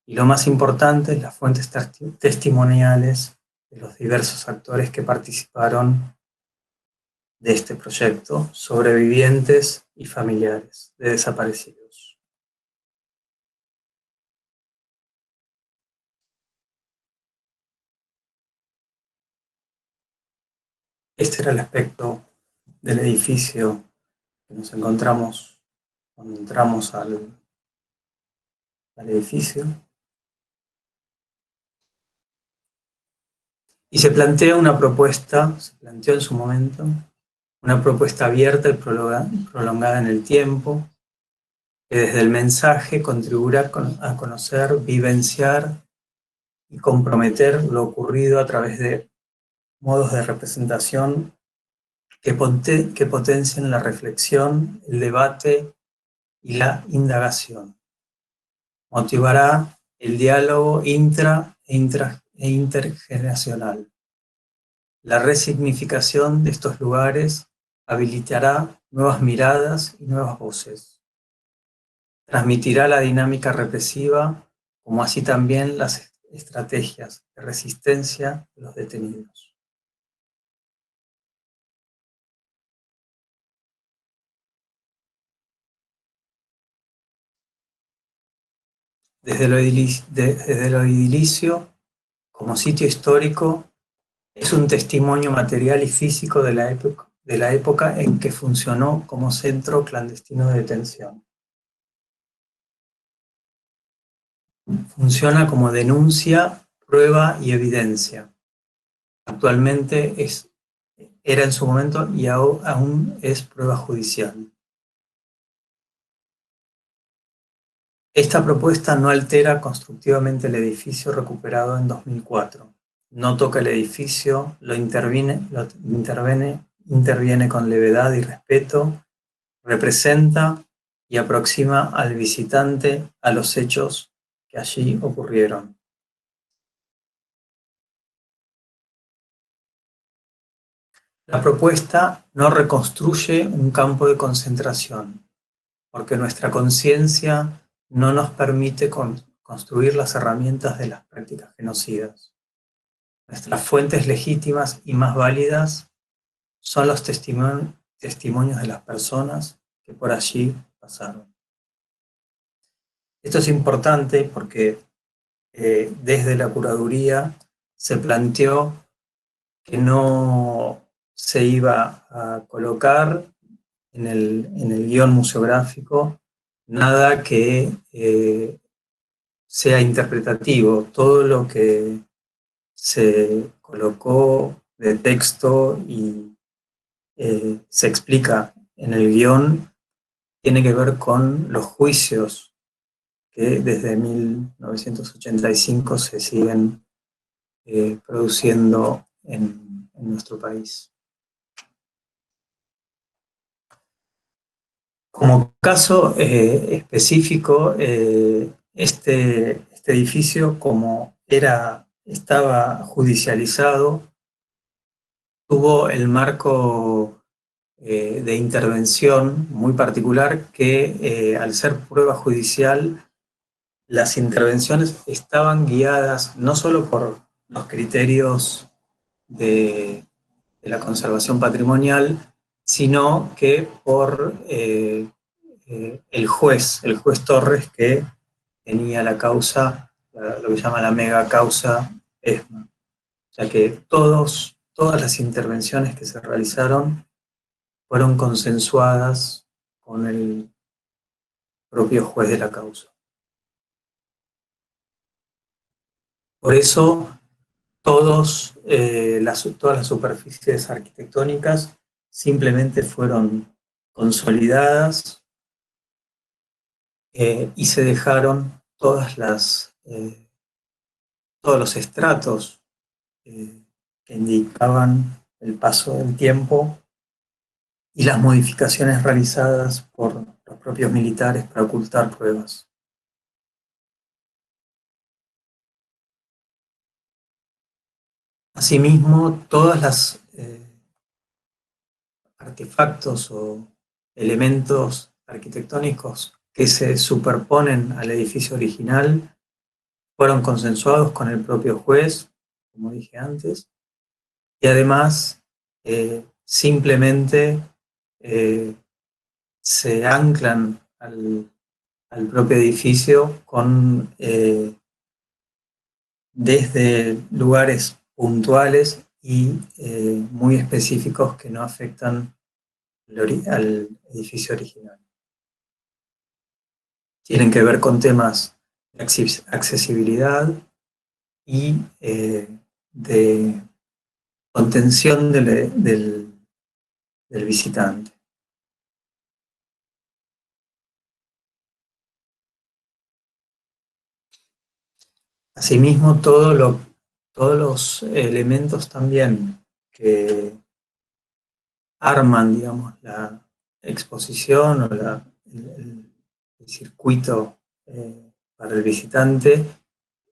Y lo más importante, las fuentes testimoniales de los diversos actores que participaron de este proyecto, sobrevivientes y familiares de desaparecidos. Este era el aspecto del edificio que nos encontramos cuando entramos al edificio. Y se planteó en su momento, una propuesta abierta y prolongada en el tiempo, que desde el mensaje contribuirá a conocer, vivenciar y comprometer lo ocurrido a través de modos de representación que potencien la reflexión, el debate y la indagación. Motivará el diálogo e intergeneracional. La resignificación de estos lugares habilitará nuevas miradas y nuevas voces. Transmitirá la dinámica represiva, como así también las estrategias de resistencia de los detenidos. Desde lo edilicio, como sitio histórico, es un testimonio material y físico de la época en que funcionó como centro clandestino de detención. Funciona como denuncia, prueba y evidencia. Actualmente era en su momento y aún es prueba judicial. Esta propuesta no altera constructivamente el edificio recuperado en 2004. No toca el edificio, interviene con levedad y respeto, representa y aproxima al visitante a los hechos que allí ocurrieron. La propuesta no reconstruye un campo de concentración, porque nuestra conciencia no nos permite construir las herramientas de las prácticas genocidas. Nuestras fuentes legítimas y más válidas son los testimonios de las personas que por allí pasaron. Esto es importante porque desde la curaduría se planteó que no se iba a colocar en el guión museográfico nada que sea interpretativo. Todo lo que se colocó de texto y se explica en el guión tiene que ver con los juicios que desde 1985 se siguen produciendo en nuestro país. Como caso específico, este edificio, como estaba judicializado, tuvo el marco de intervención muy particular que al ser prueba judicial, las intervenciones estaban guiadas no solo por los criterios de la conservación patrimonial, sino que por el juez Torres, que tenía la causa, lo que llama la mega causa ESMA. O sea que todas las intervenciones que se realizaron fueron consensuadas con el propio juez de la causa. Por eso todas las superficies arquitectónicas simplemente fueron consolidadas y se dejaron todos los estratos que indicaban el paso del tiempo y las modificaciones realizadas por los propios militares para ocultar pruebas. Asimismo, todos los artefactos o elementos arquitectónicos que se superponen al edificio original fueron consensuados con el propio juez, como dije antes, y además simplemente se anclan al propio edificio desde lugares puntuales y muy específicos que no afectan al edificio original. Tienen que ver con temas de accesibilidad y de contención del visitante. Asimismo, todos los elementos también que arman, digamos, la exposición o el circuito para el visitante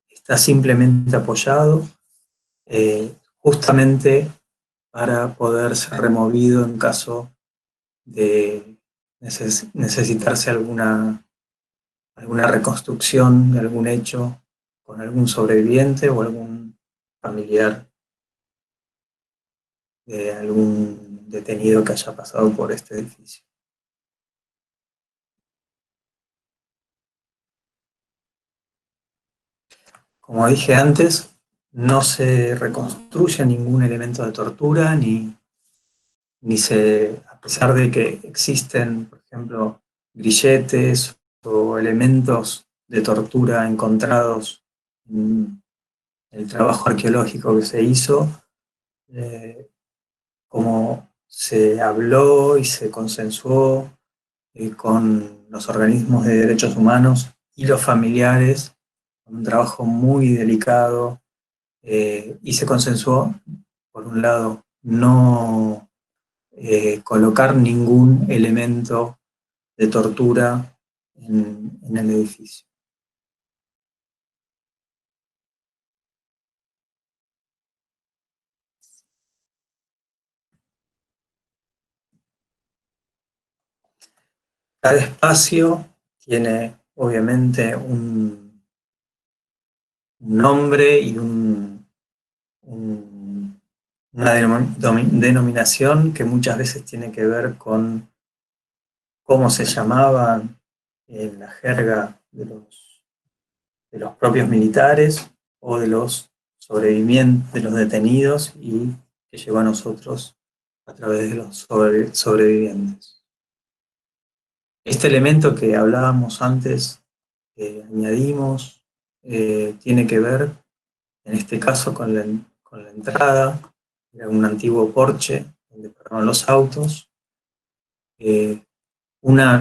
está simplemente apoyado justamente para poder ser removido en caso de necesitarse alguna reconstrucción de algún hecho con algún sobreviviente o algún familiar de algún detenido que haya pasado por este edificio. Como dije antes, no se reconstruye ningún elemento de tortura, ni a pesar de que existen, por ejemplo, grilletes o elementos de tortura encontrados en el trabajo arqueológico que se hizo, como se habló y se consensuó con los organismos de derechos humanos y los familiares, un trabajo muy delicado, y se consensuó, por un lado, no colocar ningún elemento de tortura en el edificio. Cada espacio tiene obviamente un nombre y una denominación que muchas veces tiene que ver con cómo se llamaban en la jerga de los propios militares o de los sobrevivientes, de los detenidos, y que llegó a nosotros a través de los sobrevivientes. Este elemento que hablábamos antes, que añadimos, tiene que ver, en este caso, con la entrada. Era un antiguo porche donde paraban los autos. Un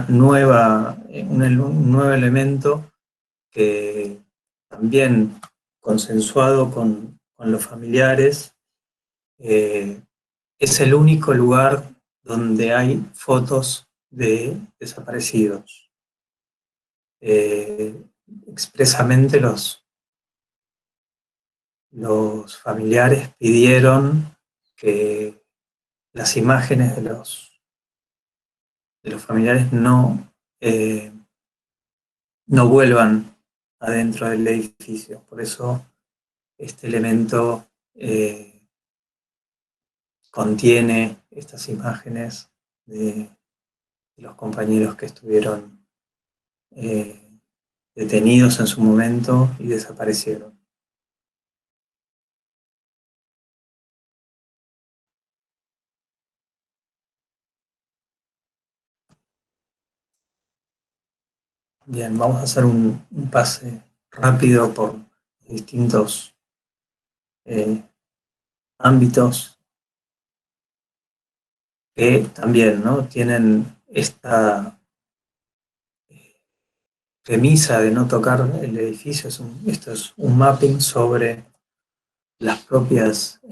nuevo elemento que también consensuado con los familiares, es el único lugar donde hay fotos de desaparecidos. Expresamente los familiares pidieron que las imágenes de los familiares no vuelvan adentro del edificio. Por eso este elemento contiene estas imágenes de los compañeros que estuvieron detenidos en su momento y desaparecieron. Bien, vamos a hacer un pase rápido por distintos ámbitos que también, ¿no?, tienen esta premisa de no tocar el edificio. Esto es un mapping sobre las propias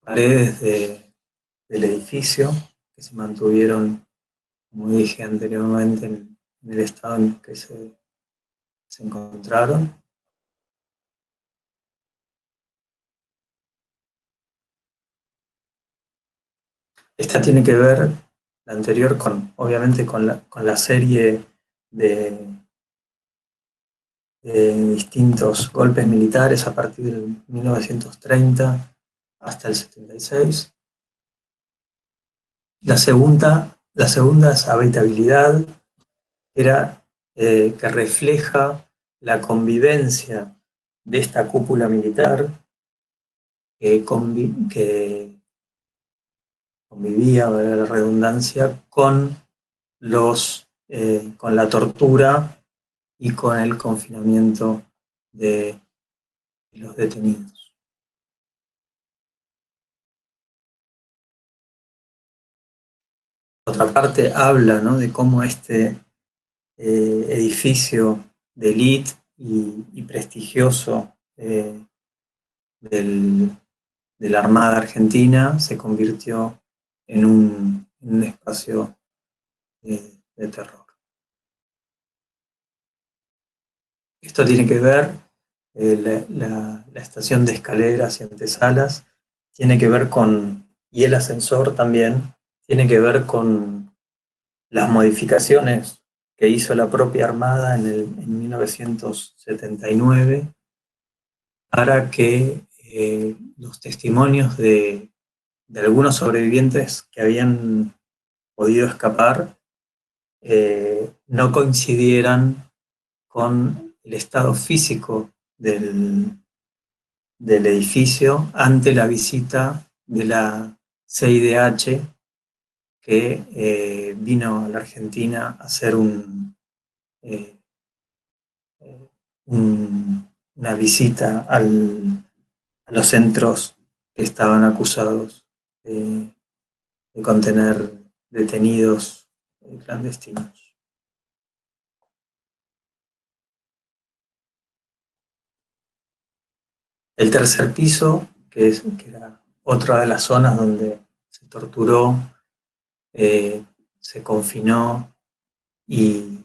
paredes del edificio, que se mantuvieron, como dije anteriormente, en el estado en que se encontraron. Esta tiene que ver, la anterior, obviamente con la serie de distintos golpes militares a partir del 1930 hasta el 76. La segunda es habitabilidad, que refleja la convivencia de esta cúpula militar que convivía, valga la redundancia, con la tortura y con el confinamiento de los detenidos. Por otra parte, habla, ¿no?, de cómo este edificio de élite y prestigioso de la Armada Argentina se convirtió en un espacio de terror. Esto tiene que ver, la estación de escaleras y antesalas, tiene que ver y el ascensor también, tiene que ver con las modificaciones que hizo la propia Armada en 1979 para que los testimonios de algunos sobrevivientes que habían podido escapar no coincidieran con el estado físico del edificio ante la visita de la CIDH, que vino a la Argentina a hacer una visita a los centros que estaban acusados de contener detenidos clandestinos. El tercer piso, que era otra de las zonas donde se torturó, se confinó y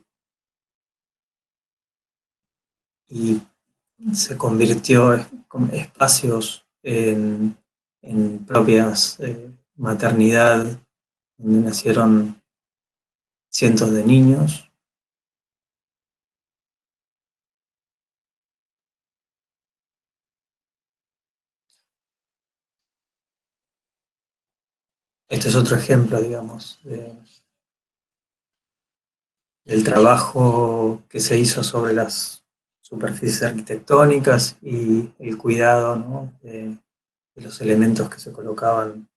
se convirtió en espacios en propias maternidad, donde nacieron cientos de niños. Este es otro ejemplo, digamos, del trabajo que se hizo sobre las superficies arquitectónicas y el cuidado, ¿no?, de los elementos que se colocaban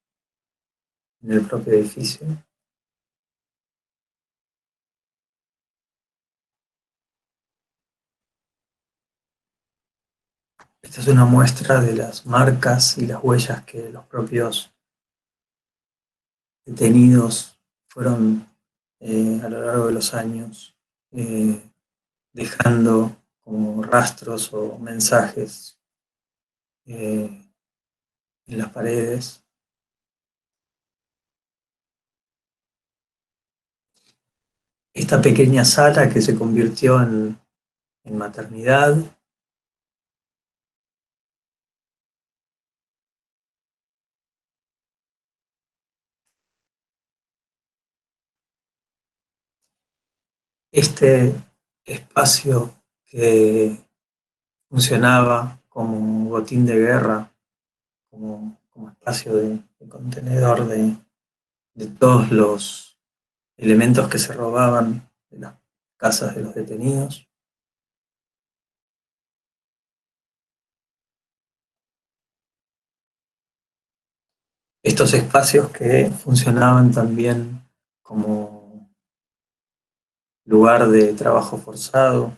en el propio edificio. Esta es una muestra de las marcas y las huellas que los propios detenidos fueron a lo largo de los años dejando como rastros o mensajes en las paredes. Esta pequeña sala que se convirtió en maternidad. Este espacio que funcionaba como botín de guerra, como espacio de contenedor de todos los elementos que se robaban de las casas de los detenidos. Estos espacios que funcionaban también como lugar de trabajo forzado,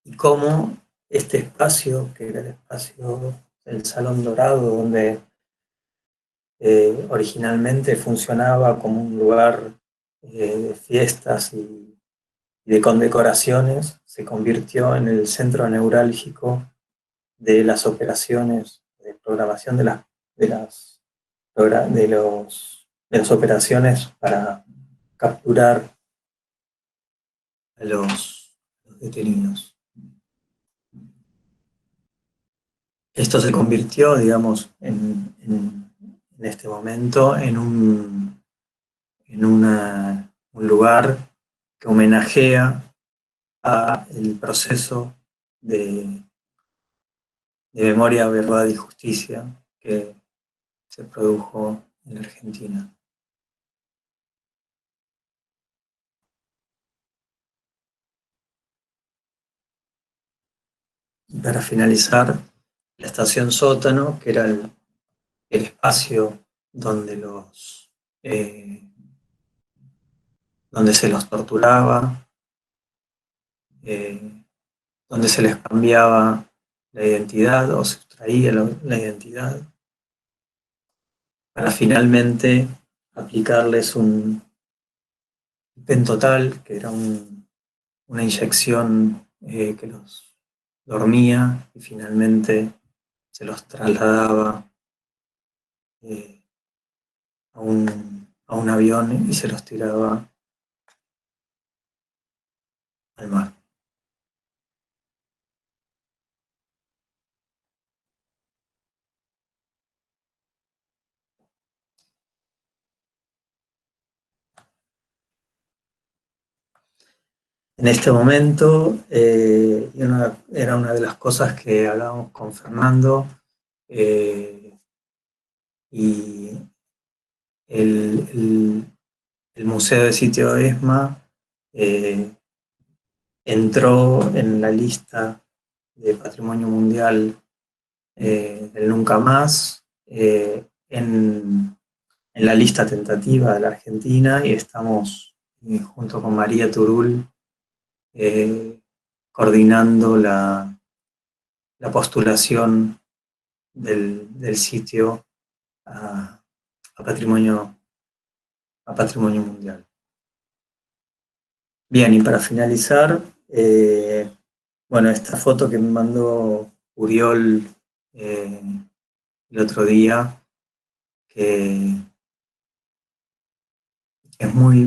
y cómo este espacio, que era el espacio del Salón Dorado, donde originalmente funcionaba como un lugar de fiestas y de condecoraciones, se convirtió en el centro neurálgico de las operaciones de programación de las operaciones para capturar a los detenidos. Esto se convirtió, digamos, en este momento en un lugar que homenajea al proceso de memoria, verdad y justicia que se produjo en Argentina. Y para finalizar, la estación sótano, que era el espacio donde donde se los torturaba, donde se les cambiaba la identidad o se extraía la identidad, para finalmente aplicarles un pentotal, que era una inyección que los dormía y finalmente se los trasladaba a un avión y se los tiraba al mar. En este momento, era una de las cosas que hablábamos con Fernando, y el Museo de Sitio ESMA entró en la lista de Patrimonio Mundial del Nunca Más, en la lista tentativa de la Argentina, y estamos junto con María Turul coordinando la postulación del sitio a Patrimonio Mundial. Bien, y para finalizar, bueno, esta foto que me mandó Uriol el otro día, que es muy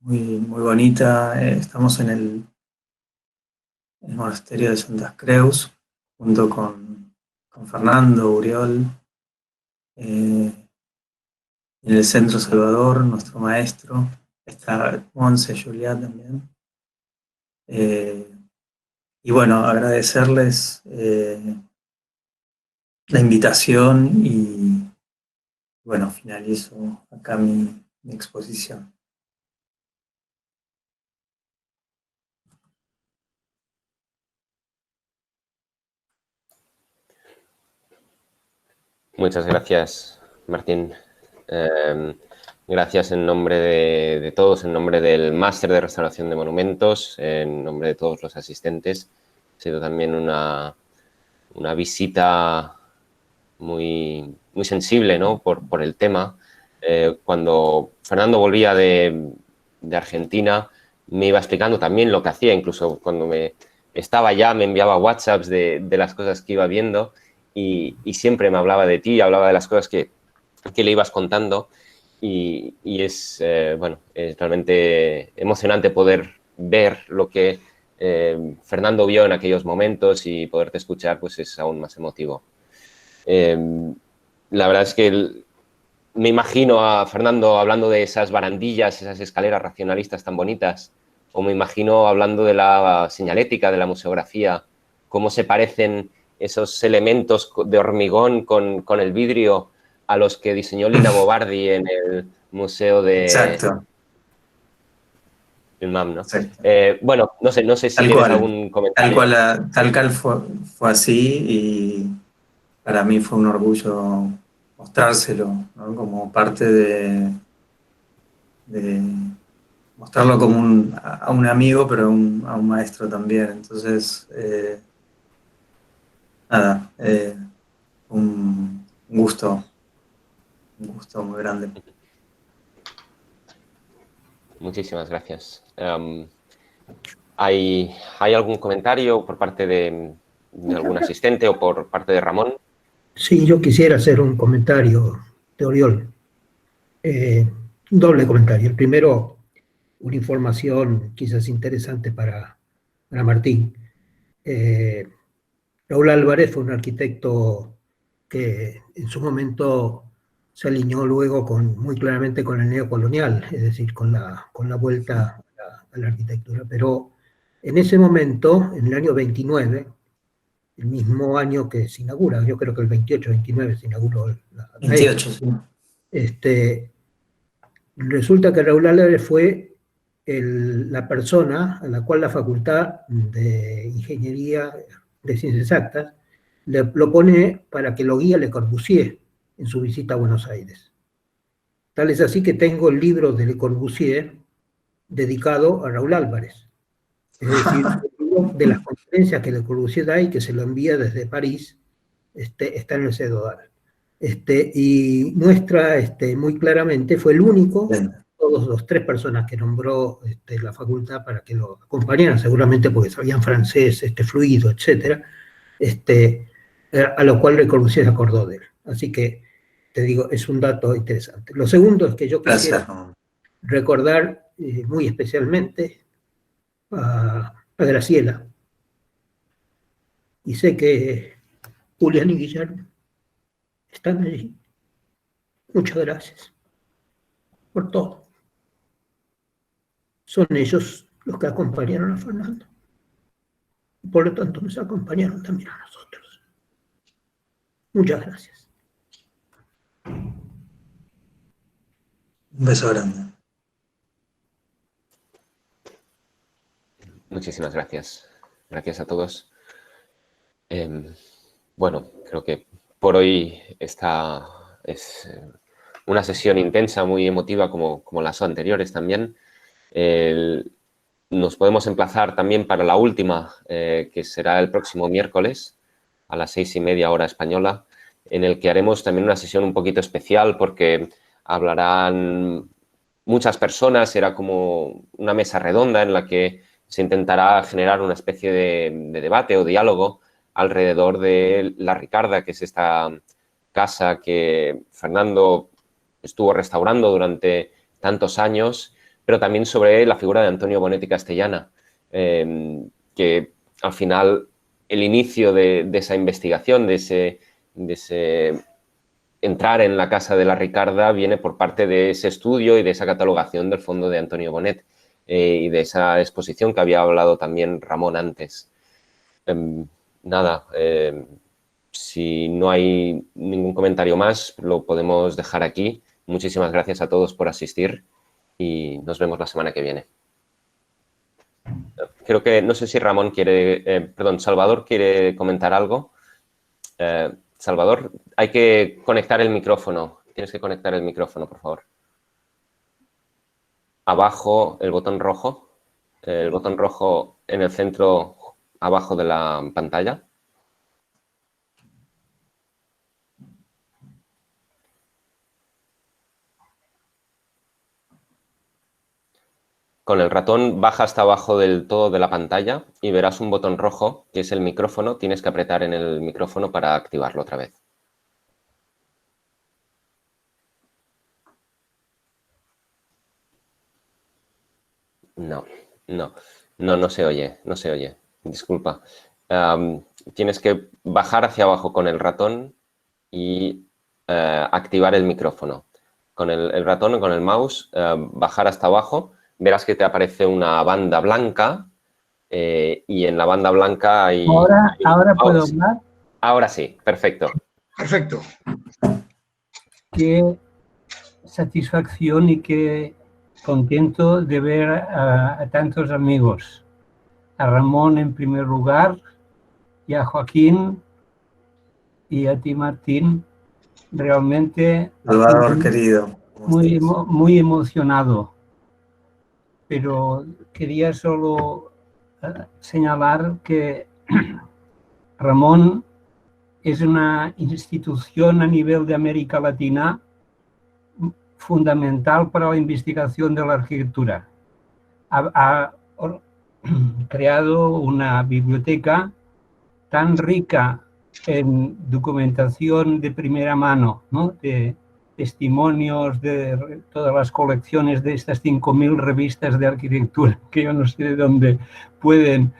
bonita. Estamos en el monasterio de Santas Creus, junto con Fernando, Uriol, en el Centro Salvador, nuestro maestro. Está Monse Juliá también. Y bueno, agradecerles la invitación y bueno, finalizo acá mi exposición. Muchas gracias, Martín. Gracias en nombre de todos, en nombre del Máster de Restauración de Monumentos, en nombre de todos los asistentes. Ha sido también una visita muy sensible, ¿no? por el tema. Cuando Fernando volvía de Argentina, me iba explicando también lo que hacía, incluso cuando me enviaba WhatsApps de las cosas que iba viendo, y siempre me hablaba de ti, hablaba de las cosas que le ibas contando, y es realmente emocionante poder ver lo que Fernando vio en aquellos momentos, y poderte escuchar pues es aún más emotivo. La verdad es que me imagino a Fernando hablando de esas barandillas, esas escaleras racionalistas tan bonitas, o me imagino hablando de la señalética, de la museografía, cómo se parecen esos elementos de hormigón con el vidrio a los que diseñó Lina Bobardi en el museo de... Exacto. El MAM, ¿no? Bueno, no sé si tienes algún comentario. Tal cual fue así, y para mí fue un orgullo mostrárselo, ¿no? Como parte de mostrarlo como a un amigo, pero a un maestro también. Entonces, nada, un gusto muy grande. Muchísimas gracias. ¿Hay algún comentario por parte de algún asistente o por parte de Ramón? Sí, yo quisiera hacer un comentario de Oriol. Un doble comentario. El primero, una información quizás interesante para Martín. Raúl Álvarez fue un arquitecto que en su momento se alineó luego muy claramente con el neocolonial, es decir, con la vuelta a la arquitectura. Pero en ese momento, en el año 29, el mismo año que se inaugura, yo creo que el 28-29 se inauguró la 28, sí. Resulta que Raúl Álvarez fue la persona a la cual la Facultad de Ingeniería de Ciencias Exactas lo pone para que lo guíe Le Corbusier en su visita a Buenos Aires. Tal es así que tengo el libro de Le Corbusier dedicado a Raúl Álvarez. Es decir, de las conferencias que Le Corbusier da y que se lo envía desde París, está en el CEDODAL. Y muestra muy claramente, fue el único, todos los 3 personas que nombró la facultad para que lo acompañaran, seguramente porque sabían francés, fluido, etc., a lo cual Le Corbusier se acordó de él. Así que, te digo, es un dato interesante. Lo segundo es que yo quisiera recordar muy especialmente a Graciela. Y sé que Julián y Guillermo están allí. Muchas gracias por todo. Son ellos los que acompañaron a Fernando. Por lo tanto, nos acompañaron también a nosotros. Muchas gracias. Un beso grande. Muchísimas gracias. Gracias a todos. Bueno, creo que por hoy esta es una sesión intensa, muy emotiva, como las anteriores también. Nos podemos emplazar también para la última, que será el próximo miércoles a las 6:30 hora española, en el que haremos también una sesión un poquito especial porque hablarán muchas personas, será como una mesa redonda en la que se intentará generar una especie de debate o diálogo alrededor de La Ricarda, que es esta casa que Fernando estuvo restaurando durante tantos años, pero también sobre la figura de Antonio Bonet y Castellana, que al final el inicio de esa investigación, de ese entrar en la casa de La Ricarda, viene por parte de ese estudio y de esa catalogación del fondo de Antonio Bonet y de esa exposición que había hablado también Ramón antes. Nada, si no hay ningún comentario más, lo podemos dejar aquí. Muchísimas gracias a todos por asistir y nos vemos la semana que viene. Creo que, no sé si Ramón quiere, Salvador quiere comentar algo. Salvador, hay que conectar el micrófono. Tienes que conectar el micrófono, por favor. Abajo, el botón rojo en el centro, abajo de la pantalla. Con el ratón baja hasta abajo del todo de la pantalla y verás un botón rojo que es el micrófono. Tienes que apretar en el micrófono para activarlo otra vez. No se oye. Disculpa. Tienes que bajar hacia abajo con el ratón y activar el micrófono. Con el ratón o con el mouse, bajar hasta abajo. Verás que te aparece una banda blanca y en la banda blanca hay... ¿Ahora puedo hablar? Ahora sí, perfecto. Perfecto. Qué satisfacción y qué contento de ver a tantos amigos. A Ramón en primer lugar y a Joaquín y a ti, Martín. Realmente Salvador, querido. muy emocionado. pero quería solo señalar que Ramón es una institución a nivel de América Latina fundamental para la investigación de la arquitectura. Ha creado una biblioteca tan rica en documentación de primera mano, ¿no? De testimonios de todas las colecciones de estas 5.000 revistas de arquitectura, que yo no sé de dónde pueden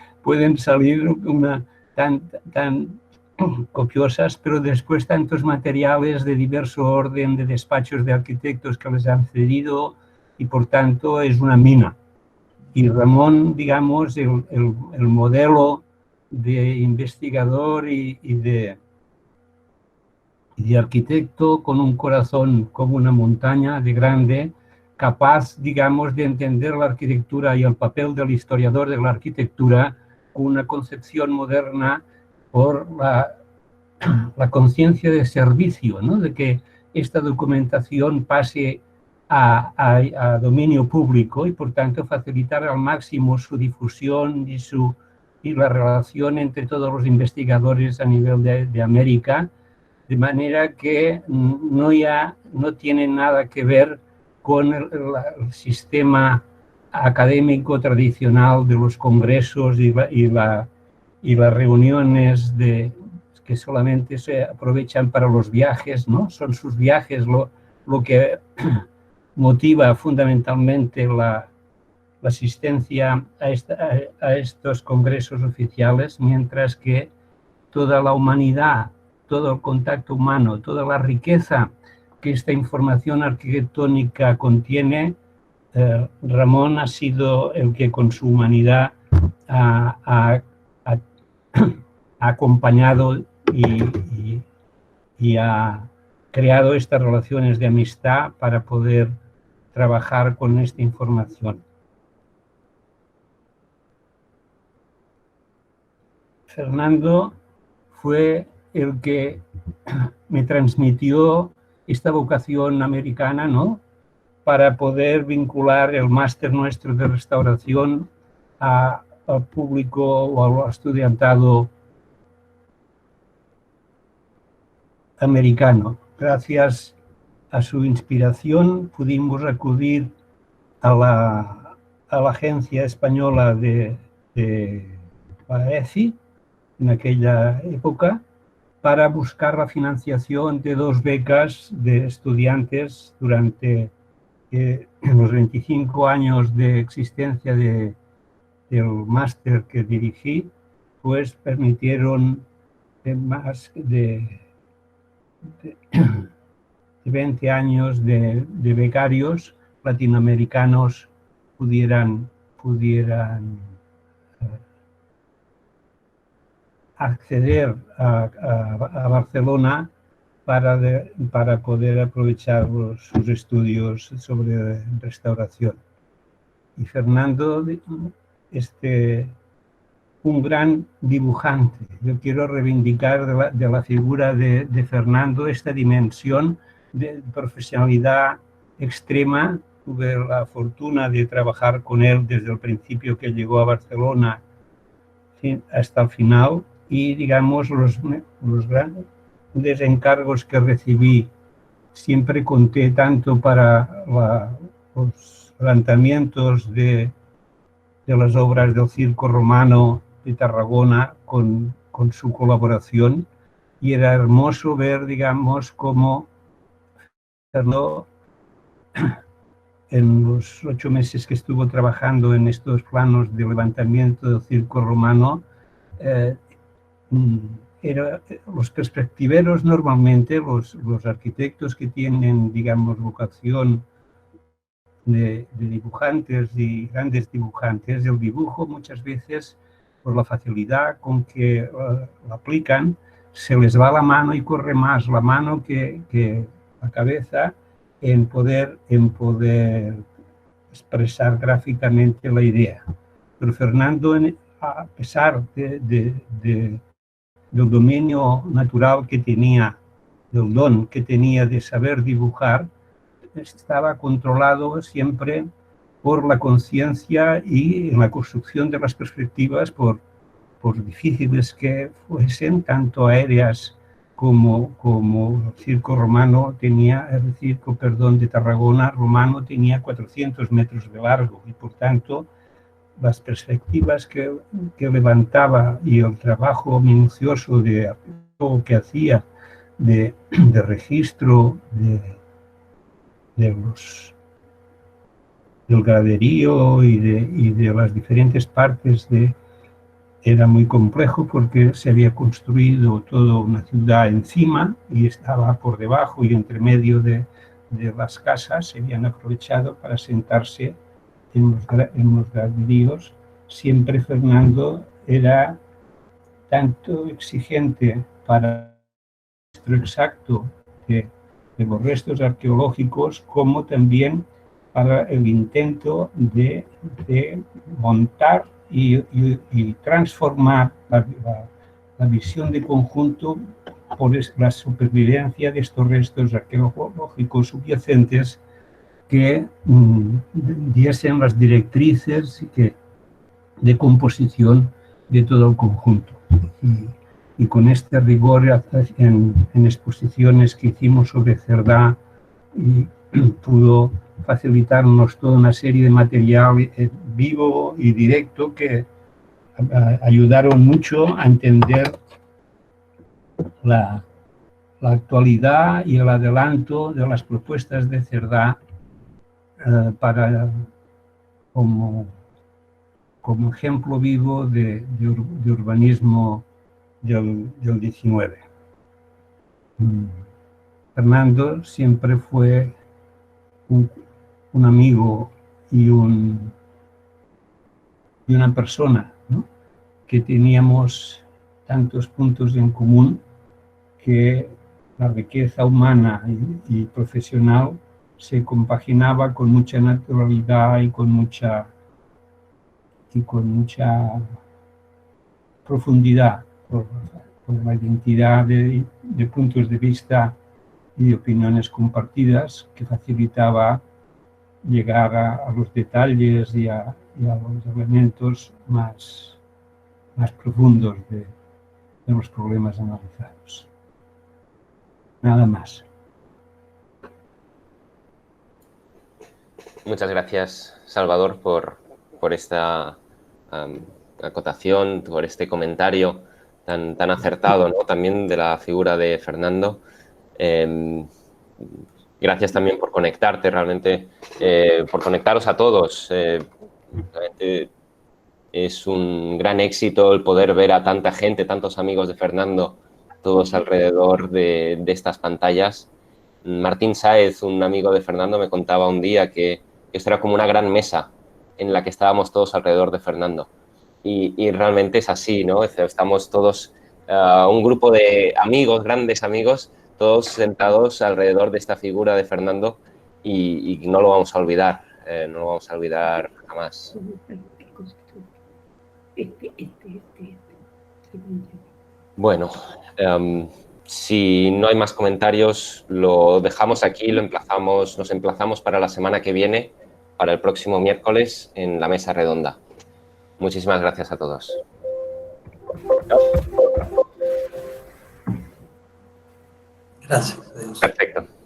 salir tan copiosas, pero después tantos materiales de diverso orden, de despachos de arquitectos que les han cedido, y por tanto es una mina. Y Ramón, digamos, el modelo de investigador y de arquitecto con un corazón como una montaña de grande, capaz, digamos, de entender la arquitectura y el papel del historiador de la arquitectura con una concepción moderna por la conciencia de servicio, ¿no? De que esta documentación pase a dominio público y, por tanto, facilitar al máximo su difusión y la relación entre todos los investigadores a nivel de América, de manera que no tiene nada que ver con el sistema académico tradicional de los congresos y las reuniones que solamente se aprovechan para los viajes, ¿no? Son sus viajes lo que motiva fundamentalmente la asistencia a estos congresos oficiales, mientras que toda la humanidad, todo el contacto humano, toda la riqueza que esta información arquitectónica contiene, Ramón ha sido el que con su humanidad ha acompañado y ha creado estas relaciones de amistad para poder trabajar con esta información. Fernando fue el que me transmitió esta vocación americana, ¿no? Para poder vincular el máster nuestro de restauración al público o al estudiantado americano. Gracias a su inspiración pudimos acudir a la agencia española de la ECI en aquella época para buscar la financiación de 2 becas de estudiantes durante los 25 años de existencia del máster que dirigí, pues permitieron más de 20 años de becarios latinoamericanos pudieran acceder a Barcelona para poder aprovechar sus estudios sobre restauración. Y Fernando, un gran dibujante. Yo quiero reivindicar de la figura de Fernando esta dimensión de profesionalidad extrema. Tuve la fortuna de trabajar con él desde el principio que llegó a Barcelona hasta el final, y digamos los grandes encargos que recibí siempre conté tanto para los lanzamientos de las obras del Circo Romano de Tarragona con su colaboración, y era hermoso ver, digamos, cómo Fernando, en los 8 meses que estuvo trabajando en estos planos de levantamiento del Circo Romano, los perspectiveros normalmente, los arquitectos que tienen, digamos, vocación de dibujantes y grandes dibujantes, el dibujo muchas veces, por la facilidad con que lo aplican, se les va la mano y corre más la mano que la cabeza en poder expresar gráficamente la idea. Pero Fernando, a pesar del dominio natural que tenía, del don que tenía de saber dibujar, estaba controlado siempre por la conciencia y en la construcción de las perspectivas, por difíciles que fuesen, tanto aéreas como el circo romano tenía, el circo, perdón, de Tarragona romano tenía 400 metros de largo y por tanto las perspectivas que levantaba y el trabajo minucioso que hacía de registro del graderío y de las diferentes partes era muy complejo porque se había construido toda una ciudad encima y estaba por debajo y entre medio de las casas se habían aprovechado para sentarse en los graderíos. Siempre Fernando era tanto exigente para el registro exacto de los restos arqueológicos como también para el intento de montar y transformar la visión de conjunto por la supervivencia de estos restos arqueológicos subyacentes que diesen las directrices de composición de todo el conjunto. Y con este rigor en exposiciones que hicimos sobre Cerdá, pudo facilitarnos toda una serie de material vivo y directo que ayudaron mucho a entender la actualidad y el adelanto de las propuestas de Cerdá como ejemplo vivo de urbanismo del 19. Fernando siempre fue un amigo y una persona, ¿no?, que teníamos tantos puntos en común que la riqueza humana y profesional se compaginaba con mucha naturalidad y con mucha profundidad por la identidad de puntos de vista y opiniones compartidas que facilitaba llegar a los detalles y a los elementos más profundos de los problemas analizados. Nada más. Muchas gracias, Salvador, por esta acotación, por este comentario tan acertado, ¿no?, también de la figura de Fernando. Gracias también por conectarte, realmente, por conectaros a todos. Es un gran éxito el poder ver a tanta gente, tantos amigos de Fernando, todos alrededor de estas pantallas. Martín Sáez, un amigo de Fernando, me contaba un día que esto era como una gran mesa en la que estábamos todos alrededor de Fernando. Y realmente es así, ¿no? Estamos todos, un grupo de amigos, grandes amigos, todos sentados alrededor de esta figura de Fernando y no lo vamos a olvidar, no lo vamos a olvidar jamás. Bueno, si no hay más comentarios, lo dejamos aquí, nos emplazamos para la semana que viene, para el próximo miércoles en la mesa redonda. Muchísimas gracias a todos. Gracias. Adiós. Perfecto.